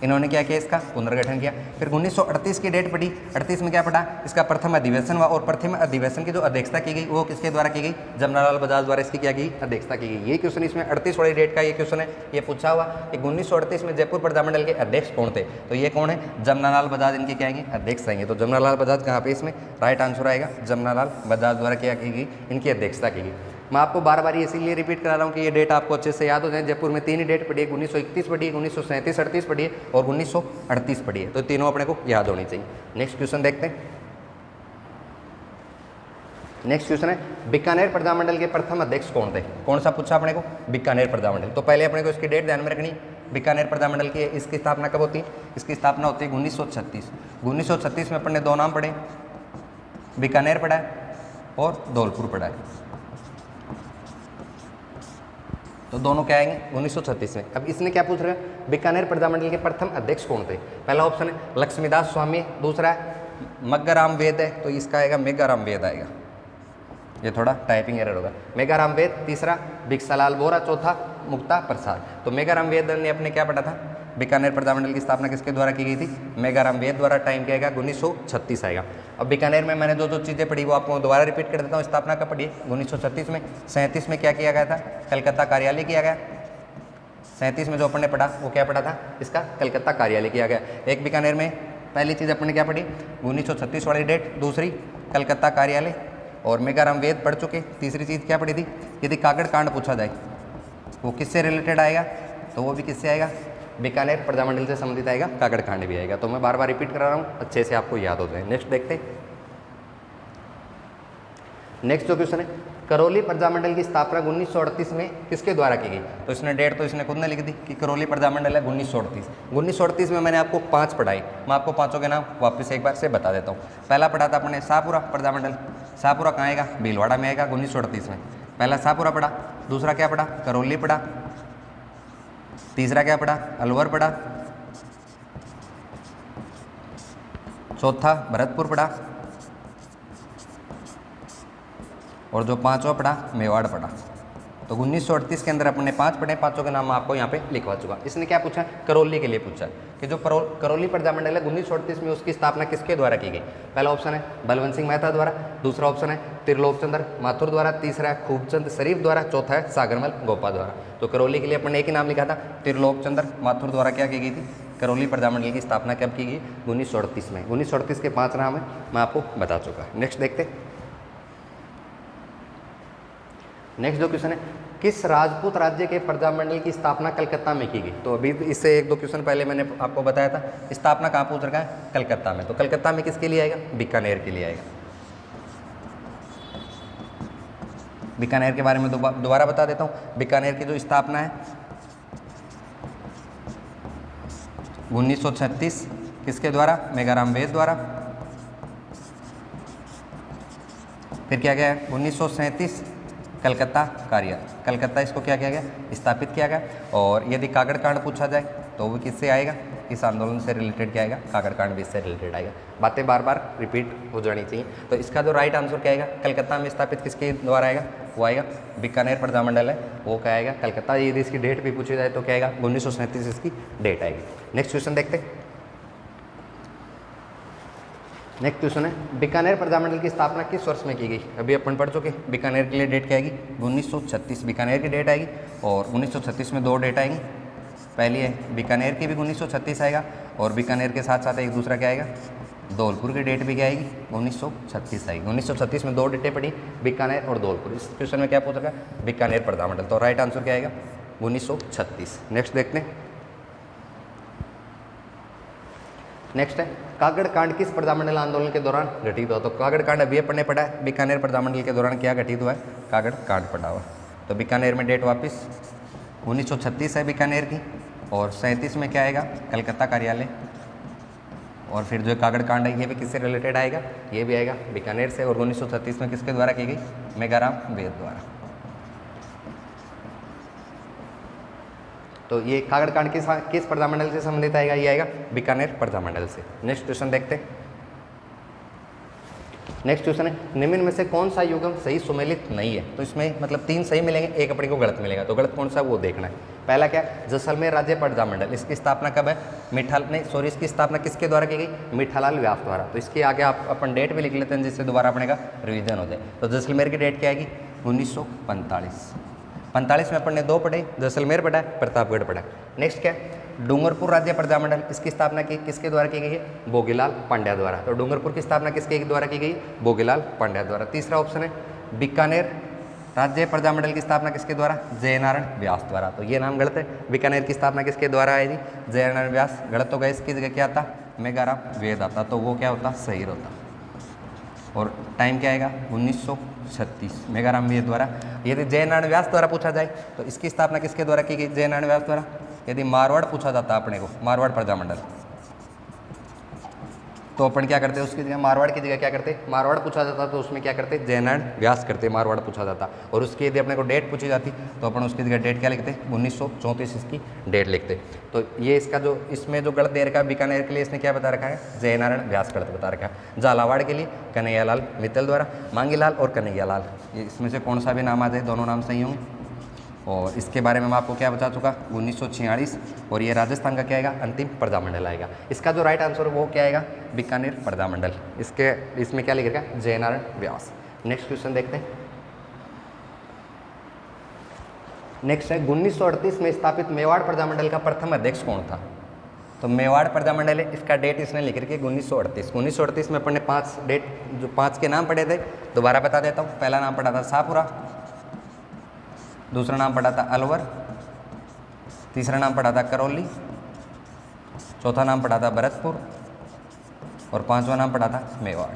इन्होंने क्या किया? इसका पुनर्गठन किया। फिर 1938 की डेट पड़ी। 38 में क्या पढ़ा? इसका प्रथम अधिवेशन हुआ और प्रथम अधिवेशन की जो अध्यक्षता की गई वो किसके द्वारा की गई? जमनालाल बजाज द्वारा इसकी क्या की? अध्यक्षता की गई। ये क्वेश्चन इसमें 38 वाली डेट का ये क्वेश्चन है, ये पूछा हुआ कि 1938 में जयपुर प्रजामंडल के अध्यक्ष कौन थे? तो ये कौन है? जमनालाल बजाज इनके क्या आएंगे? अध्यक्ष आएंगे। तो जमनालाल बजाज कहाँ पे? इसमें राइट आंसर आएगा जमनालाल बजाज द्वारा क्या की गई? इनकी अध्यक्षता की गई। मैं आपको बार बार इसीलिए रिपीट करा रहा हूँ कि ये डेट आपको अच्छे से याद हो जाए। जयपुर में तीन ही डेट पड़ी है, 1931 पड़ी है, 1937-38 पड़ी है और 1938 पड़ी है। तो तीनों अपने को याद होनी चाहिए। नेक्स्ट क्वेश्चन देखते हैं। नेक्स्ट क्वेश्चन है बीकानेर प्रजामंडल के प्रथम अध्यक्ष कौन थे? कौन सा पूछा अपने को? बीकानेर प्रजामंडल। तो पहले अपने को इसकी डेट ध्यान में रखनी। बीकानेर प्रजामंडल की इसकी स्थापना कब होती है? इसकी स्थापना होती है 1936। 1936 में अपन ने दो नाम पढ़े, बीकानेर पढ़ा है और धौलपुर पढ़ा है। तो दोनों क्या आएंगे? 1936 में। अब इसने क्या पूछ रहा है? बीकानेर प्रजामंडल के प्रथम अध्यक्ष कौन थे? पहला ऑप्शन है लक्ष्मीदास स्वामी, दूसरा है मग्गाराम वेद है, तो इसका आएगा मेघाराम वेद आएगा। ये थोड़ा टाइपिंग एरर होगा। मेघाराम वेद, तीसरा भिक्षालाल बोरा, चौथा मुक्ता प्रसाद। तो मेघाराम वेद ने अपने क्या पढ़ा था? बीकानेर प्रजामंडल की स्थापना किसके द्वारा की गई थी? मेघाराम वेद द्वारा। टाइम क्या आएगा? 1936 आएगा। अब बीकानेर में मैंने जो चीज़ें पढ़ी वो आपको दोबारा रिपीट कर देता हूँ। स्थापना कब पढ़ी? 1936 में। 37 में क्या किया गया था? कलकत्ता कार्यालय किया गया। 37 में जो अपन ने पढ़ा वो क्या पढ़ा था? इसका कलकत्ता कार्यालय किया गया। एक बीकानेर में पहली चीज़ अपन ने क्या पढ़ी? 1936 वाली डेट, दूसरी कलकत्ता कार्यालय और मेघाराम वेद पढ़ चुके। तीसरी चीज़ क्या पढ़ी थी? यदि कागड़ कांड पूछा जाए वो किससे रिलेटेड आएगा? तो वो भी किससे आएगा? बीकानेर प्रजामंडल से संबंधित आएगा, कागड़ कांड भी आएगा। तो मैं बार बार रिपीट करा रहा हूँ, अच्छे से आपको याद हो जाए। नेक्स्ट देखते हैं। नेक्स्ट जो क्वेश्चन है करौली प्रजामंडल की स्थापना 1938 में किसके द्वारा की गई? तो इसने डेट तो इसने खुद ने लिख दी कि करौली प्रजामंडल है 1938। 1938 में मैंने आपको 5 पढ़ाई, मैं आपको पाँचों के नाम वापस एक बार से बता देता हूँ। पहला पढ़ा था अपने शाहपुरा प्रजामंडल। शाहपुरा कहाँ आएगा? भीलवाड़ा में आएगा 1938 में। पहला शाहपुरा पढ़ा। दूसरा क्या पढ़ा? करौली पढ़ा। तीसरा क्या पढ़ा? अलवर पढ़ा। चौथा भरतपुर पढ़ा और जो पांचवा पढ़ा मेवाड़ पढ़ा। तो 1938 के अंदर अपने 5 पढ़े, पांचों के नाम मैं आपको यहाँ पे लिखवा चुका। इसने क्या पूछा? करौली के लिए पूछा कि जो करौली प्रजामंडल है 1938 में उसकी स्थापना किसके द्वारा की गई? पहला ऑप्शन है बलवंत सिंह मेहता द्वारा, दूसरा ऑप्शन है त्रिलोक चंद्र माथुर द्वारा, तीसरा है खूबचंद शरीफ द्वारा, चौथा है सागरमल गोपा द्वारा। तो करौली के लिए अपन ने एक ही नाम लिखा था, त्रिलोक चंद्र माथुर द्वारा क्या की गई थी? करौली प्रजामंडल की स्थापना कब की गई? 1938 में। 1938 के 5 नाम है मैं आपको बता चुका। नेक्स्ट देखते। नेक्स्ट जो क्वेश्चन है किस राजपूत राज्य के प्रजामंडल की स्थापना कलकत्ता में की गई? तो अभी इससे 1-2 क्वेश्चन पहले मैंने आपको बताया था स्थापना कहाँ पूछ रखा है? कलकत्ता में। तो कलकत्ता में किसके लिए आएगा? बीकानेर के लिए आएगा। बीकानेर के बारे में दोबारा बता देता हूँ। बीकानेर की जो स्थापना है 1936 किसके द्वारा? मेघाराम वेद द्वारा। फिर क्या गया है 1937 कलकत्ता कार्य, कलकत्ता इसको क्या किया गया? स्थापित किया गया। और यदि कागड़ कांड पूछा जाए तो वो किससे आएगा? इस आंदोलन से रिलेटेड क्या आएगा? कागड़ कांड भी इससे रिलेटेड आएगा। बातें बार बार रिपीट हो जानी चाहिए। तो इसका जो राइट आंसर क्या आएगा? कलकत्ता में स्थापित किसके द्वारा आएगा? वो आएगा बीकानेर प्रजामंडल है, वो क्या आएगा? कलकत्ता। यदि इसकी डेट भी पूछी जाए तो क्या आएगा? 1937 इसकी डेट आएगी। नेक्स्ट क्वेश्चन देखते हैं। नेक्स्ट क्वेश्चन है बीकानेर प्रजामंडल की स्थापना किस वर्ष में की गई? अभी अपन पढ़ चुके। बीकानेर के लिए डेट क्या आएगी? 1936 बीकानेर की डेट आएगी। और 1936 में दो डेट आएंगी। पहली है बीकानेर की भी 1936 आएगा, और बीकानेर के साथ साथ एक दूसरा क्या आएगा? धौलपुर की डेट भी क्या आएगी? 1936 आएगी। 1936 में दो डेटें पड़ी, बीकानेर और धौलपुर। इस क्वेश्चन में क्या पूछ रखा है? बीकानेर प्रजामंडल। तो राइट आंसर क्या आएगा? 1936। नेक्स्ट देखते हैं। नेक्स्ट है कागड़ कांड किस प्रजामंडल आंदोलन के दौरान घटित हुआ? तो कागड़ कांड अभी अपन ने पढ़ा है। बीकानेर प्रजामंडल के दौरान क्या घटित हुआ है? कागड़ कांड पड़ा हुआ। तो बीकानेर में डेट वापस 1936 है बीकानेर की, और 37 में क्या आएगा? कलकत्ता कार्यालय। और फिर जो कागड़ कांड है ये भी किससे रिलेटेड आएगा? ये भी आएगा बीकानेर से। और 1936 में किसके द्वारा की गई? मेघाराम वेद द्वारा। तो ये कागड़ कांड किस प्रजामंडल से संबंधित आएगा? ये आएगा बीकानेर प्रजामंडल से। नेक्स्ट क्वेश्चन देखते हैं। नेक्स्ट क्वेश्चन है निम्न में से कौन सा युग्म सही सुमेलित नहीं है? तो इसमें मतलब 3 सही मिलेंगे, एक अपने को गलत मिलेगा। तो गलत कौन सा वो देखना है। पहला क्या? जैसलमेर राज्य प्रजामंडल, इसकी स्थापना कब है? इसकी स्थापना किसके द्वारा की गई? मीठालाल व्यास द्वारा। तो इसके आगे आप अपन डेट भी लिख लेते हैं जिससे दोबारा अपने का रिवीजन हो जाए। तो जैसलमेर की डेट क्या आएगी? 1945। 45 में अपन ने 2 पढ़े, जैसलमेर पढ़ा है, प्रतापगढ़ पढ़ा है। नेक्स्ट क्या है? डूंगरपुर राज्य प्रजामंडल, इसकी स्थापना किसके द्वारा की गई है? बोगीलाल पांड्या द्वारा। तो डूंगरपुर की स्थापना किसके द्वारा की गई? बोगीलाल पांड्या द्वारा। तीसरा ऑप्शन है बीकानेर राज्य प्रजामंडल की स्थापना किसके द्वारा? जयनारायण व्यास द्वारा। तो ये नाम गलत है। बीकानेर की स्थापना किसके द्वारा आएगी? जयनारायण व्यास। गलत होगा। इसकी जगह क्या आता? मेघाराम वेद आता। तो वो क्या होता? सही होता। और टाइम क्या आएगा? 1936 मेघाराम वेद द्वारा। यदि जयनारायण व्यास द्वारा पूछा जाए तो इसकी स्थापना किसके द्वारा की गई? जयनारायण व्यास द्वारा। यदि मारवाड़ पूछा जाता अपने को, मारवाड़ प्रजामंडल, तो अपन क्या करते? उसकी जगह मारवाड़ की जगह क्या करते? मारवाड़ पूछा जाता तो उसमें क्या करते? जयनारायण व्यास करते, मारवाड़ पूछा जाता। और उसकी यदि अपने को डेट पूछी जाती तो अपन उसकी जगह डेट क्या लिखते? 1934 इसकी डेट लिखते। तो ये इसका जो इसमें जो गलत दे रखा है बीकानेर के लिए, इसने क्या बता रखा है? जयनारायण व्यास गलत बता रखा है। झालावाड़ के लिए कन्हैयालाल मित्तल द्वारा। मांगीलाल और कन्हैयालाल, ये इसमें से कौन सा भी नाम आ जाए दोनों नाम सही होंगे। और इसके बारे में मैं आपको क्या बता चुका? 1946। और ये राजस्थान का क्या आएगा? अंतिम प्रजामंडल आएगा। इसका जो राइट आंसर है वो क्या आएगा? बीकानेर प्रजामंडल। इसमें क्या लिखेगा? जयनारायण व्यास। नेक्स्ट क्वेश्चन देखते हैं। नेक्स्ट है 1938 में स्थापित मेवाड़ प्रजामंडल का प्रथम अध्यक्ष कौन था? तो मेवाड़ प्रजामंडल है, इसका डेट इसने लिख रखी है 1938। 1938 में अपन ने 5 डेट जो 5 के नाम पढ़े थे दोबारा बता देता हूँ। पहला नाम पढ़ा था शाहपुरा, दूसरा नाम पढ़ा था अलवर, तीसरा नाम पढ़ा था करौली, चौथा नाम पढ़ा था भरतपुर, और 5वां नाम पढ़ा था मेवाड़।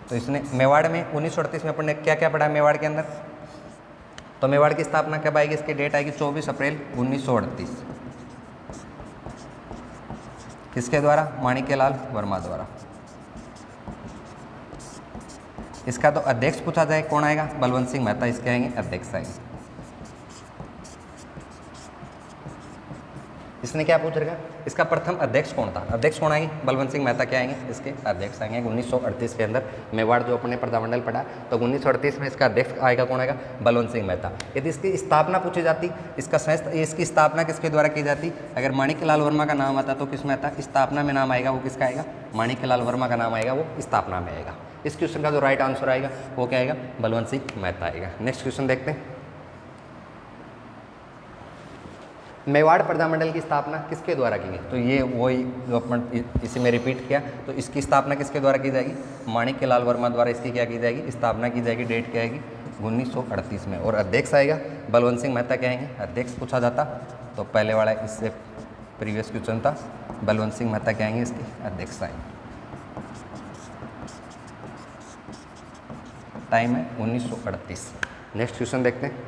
तो इसने मेवाड़ में 1938 में अपन ने क्या क्या पढ़ा मेवाड़ के अंदर? तो मेवाड़ की स्थापना कब आएगी? इसकी डेट आएगी 24 अप्रैल 1938। किसके द्वारा? माणिक्यलाल वर्मा द्वारा। इसका तो अध्यक्ष पूछा जाए कौन आएगा? बलवंत सिंह मेहता इसके आएंगे अध्यक्ष आएंगे। इसने क्या पूछ रखा? इसका प्रथम अध्यक्ष कौन था? अध्यक्ष कौन आएंगे? बलवंत सिंह मेहता क्या आएंगे? इसके अध्यक्ष आएंगे 1938 के अंदर। मेवाड़ जो अपने प्रजामंडल पढ़ा तो 1938 में इसका अध्यक्ष आएगा कौन आएगा? बलवंत सिंह मेहता। यदि इसकी स्थापना पूछी जाती, इसकी स्थापना किसके द्वारा की जाती? अगर माणिक्यलाल वर्मा का नाम आता तो किसमें आता? स्थापना में नाम आएगा वो किसका आएगा? माणिक्यलाल वर्मा का नाम आएगा वो स्थापना में आएगा। इस क्वेश्चन का जो राइट आंसर आएगा वो क्या आएगा? बलवंत सिंह मेहता आएगा। नेक्स्ट क्वेश्चन देखते हैं। मेवाड़ प्रजामंडल की स्थापना किसके द्वारा की गई? तो ये वही जो अपन इसी में रिपीट किया। तो इसकी स्थापना किसके द्वारा की जाएगी? माणिक्यलाल वर्मा द्वारा इसकी क्या की जाएगी? स्थापना की जाएगी। डेट क्या आएगी? 1938 में। और अध्यक्ष आएगा बलवंत सिंह मेहता क्या आएंगे? अध्यक्ष पूछा जाता तो पहले वाला इससे प्रीवियस क्वेश्चन था, बलवंत सिंह मेहता क्या आएंगे? इसके अध्यक्ष आएंगे। टाइम है 1938। नेक्स्ट क्वेश्चन देखते हैं।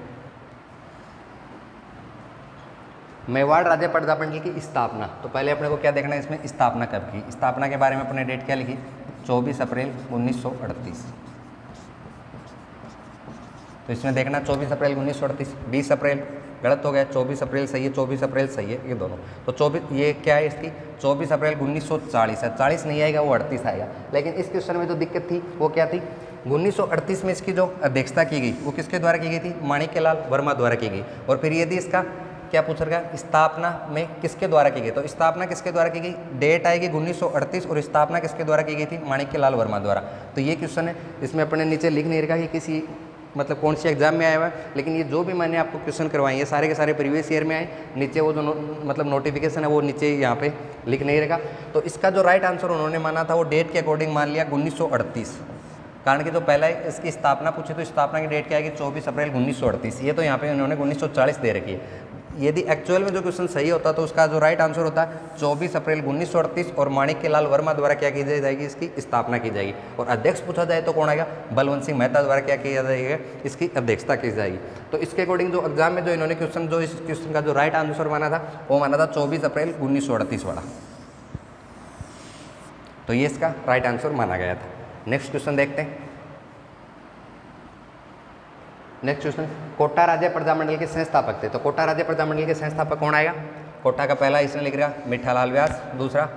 मेवाड़ राज्य प्रजामंडल की स्थापना, तो पहले अपने को क्या देखना है इसमें, स्थापना कब की। स्थापना के बारे में अपने डेट क्या लिखी, 24 अप्रैल 1938। तो इसमें देखना 24 अप्रैल 1938, 20 अप्रैल गलत हो गया, 24 अप्रैल सही है, 24 अप्रैल सही है, ये दोनों। तो 24 ये क्या है इसकी, 24 अप्रैल 1940 है, 40 नहीं आएगा, वो 38 आएगा। लेकिन इस क्वेश्चन में जो दिक्कत थी वो क्या थी, 1938 में इसकी जो अध्यक्षता की गई वो किसके द्वारा की गई थी, माणिक्यलाल वर्मा द्वारा की गई। और फिर यदि इसका क्या पूछ रहा है, स्थापना में किसके द्वारा की गई, तो स्थापना किसके द्वारा की गई, डेट आएगी 1938 और स्थापना किसके द्वारा की गई थी, माणिक्यलाल वर्मा द्वारा। तो ये क्वेश्चन है, इसमें अपने नीचे लिख नहीं रखा कि किसी मतलब कौन सी एग्जाम में आया हुआ है, लेकिन ये जो भी मैंने आपको क्वेश्चन करवाए ये सारे के सारे प्रीवियस ईयर में आए। नीचे वो जो मतलब नोटिफिकेशन है वो नीचे यहाँ पे लिख नहीं रखा। तो इसका जो राइट आंसर उन्होंने माना था वो डेट के अकॉर्डिंग मान लिया 1938, कारण कि जो पहला इसकी स्थापना पूछी तो स्थापना की डेट क्या है कि 24 अप्रैल 1938, ये तो यहाँ पे उन्होंने 1940 दे रखी है। यदि एक्चुअल में जो क्वेश्चन सही होता तो उसका जो राइट आंसर होता है 24 अप्रैल 1938 और माणिक्यलाल वर्मा द्वारा क्या की जाएगी, इसकी स्थापना की जाएगी। और अध्यक्ष पूछा जाए तो कौन आएगा, बलवंत सिंह मेहता द्वारा क्या किया जाएगा, इसकी अध्यक्षता की जाएगी। तो इसके अकॉर्डिंग जो एग्जाम में जो इन्होंने क्वेश्चन जो इस क्वेश्चन का जो राइट आंसर माना था वो माना था 24 अप्रैल 1938 वाला। तो ये इसका राइट आंसर माना गया था। नेक्स्ट क्वेश्चन देखते हैं। नेक्स्ट क्वेश्चन, कोटा राज्य प्रजामंडल के संस्थापक थे। तो कोटा राज्य प्रजामंडल के संस्थापक कौन आएगा, कोटा का पहला इसने लिख रहा मिठालाल व्यास, दूसरा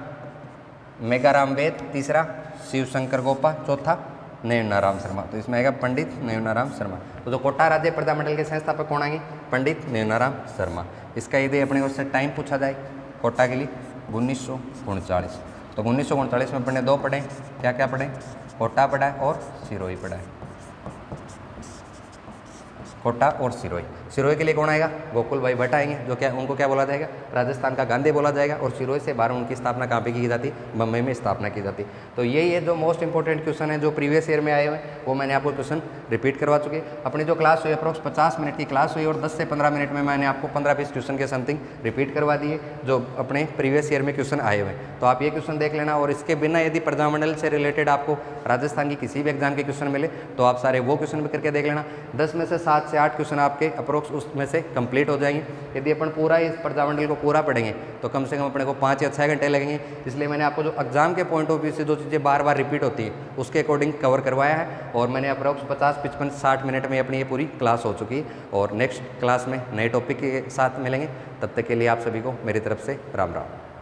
मेघाराम वेद, तीसरा शिवशंकर गोपा, चौथा नयनाराम शर्मा। तो इसमें आएगा पंडित नयनाराम शर्मा। तो जो कोटा राज्य प्रजामंडल के संस्थापक कौन आएंगे, पंडित नयनाराम शर्मा। इसका यदि अपने को उससे टाइम पूछा जाए कोटा के लिए 1939, तो 1939 में अपने दो पढ़े, क्या क्या पढ़े, कोटा पढ़ा है और सिरोही पढ़ा है, कोटा और सिरोही। सिरोही के लिए कौन आएगा, गोकुल भाई भट्ट आएंगे, जो क्या उनको क्या बोला जाएगा, राजस्थान का गांधी बोला जाएगा। और सिरोही से बाहर उनकी स्थापना कहाँ पे की जाती, बम्बई में स्थापना की जाती। तो ये जो मोस्ट इंपॉर्टेंट क्वेश्चन है जो प्रीवियस ईयर में आए हुए हैं वो मैंने आपको क्वेश्चन रिपीट करवा चुके। अपनी जो क्लास हुई अप्रोक्स 50 मिनट की क्लास हुई और 10 से 15 मिनट में मैंने आपको 15-20 क्वेश्चन के समथिंग रिपीट करवा दिए जो अपने प्रीवियस ईयर में क्वेश्चन आए हुए हैं। तो आप ये क्वेश्चन देख लेना। और इसके बिना यदि प्रजामंडल से रिलेटेड आपको राजस्थान की किसी भी एग्जाम के क्वेश्चन मिले तो आप सारे वो क्वेश्चन भी करके देख लेना। 10 में से 7 से 8 क्वेश्चन आपके अप्रोक्स उसमें से कंप्लीट हो जाएंगे। यदि अपन पूरा इस प्रजामंडल को पूरा पढ़ेंगे तो कम से कम अपने को 5 या 6 घंटे लगेंगे। इसलिए मैंने आपको जो एग्जाम के पॉइंट ऑफ व्यू से जो चीज़ें बार बार रिपीट होती है उसके अकॉर्डिंग कवर करवाया है। और मैंने अप्रोक्स 50, 55, 60 मिनट में अपनी ये पूरी क्लास हो चुकी है। और नेक्स्ट क्लास में नए टॉपिक के साथ मिलेंगे। तब तक के लिए आप सभी को मेरी तरफ से राम राम।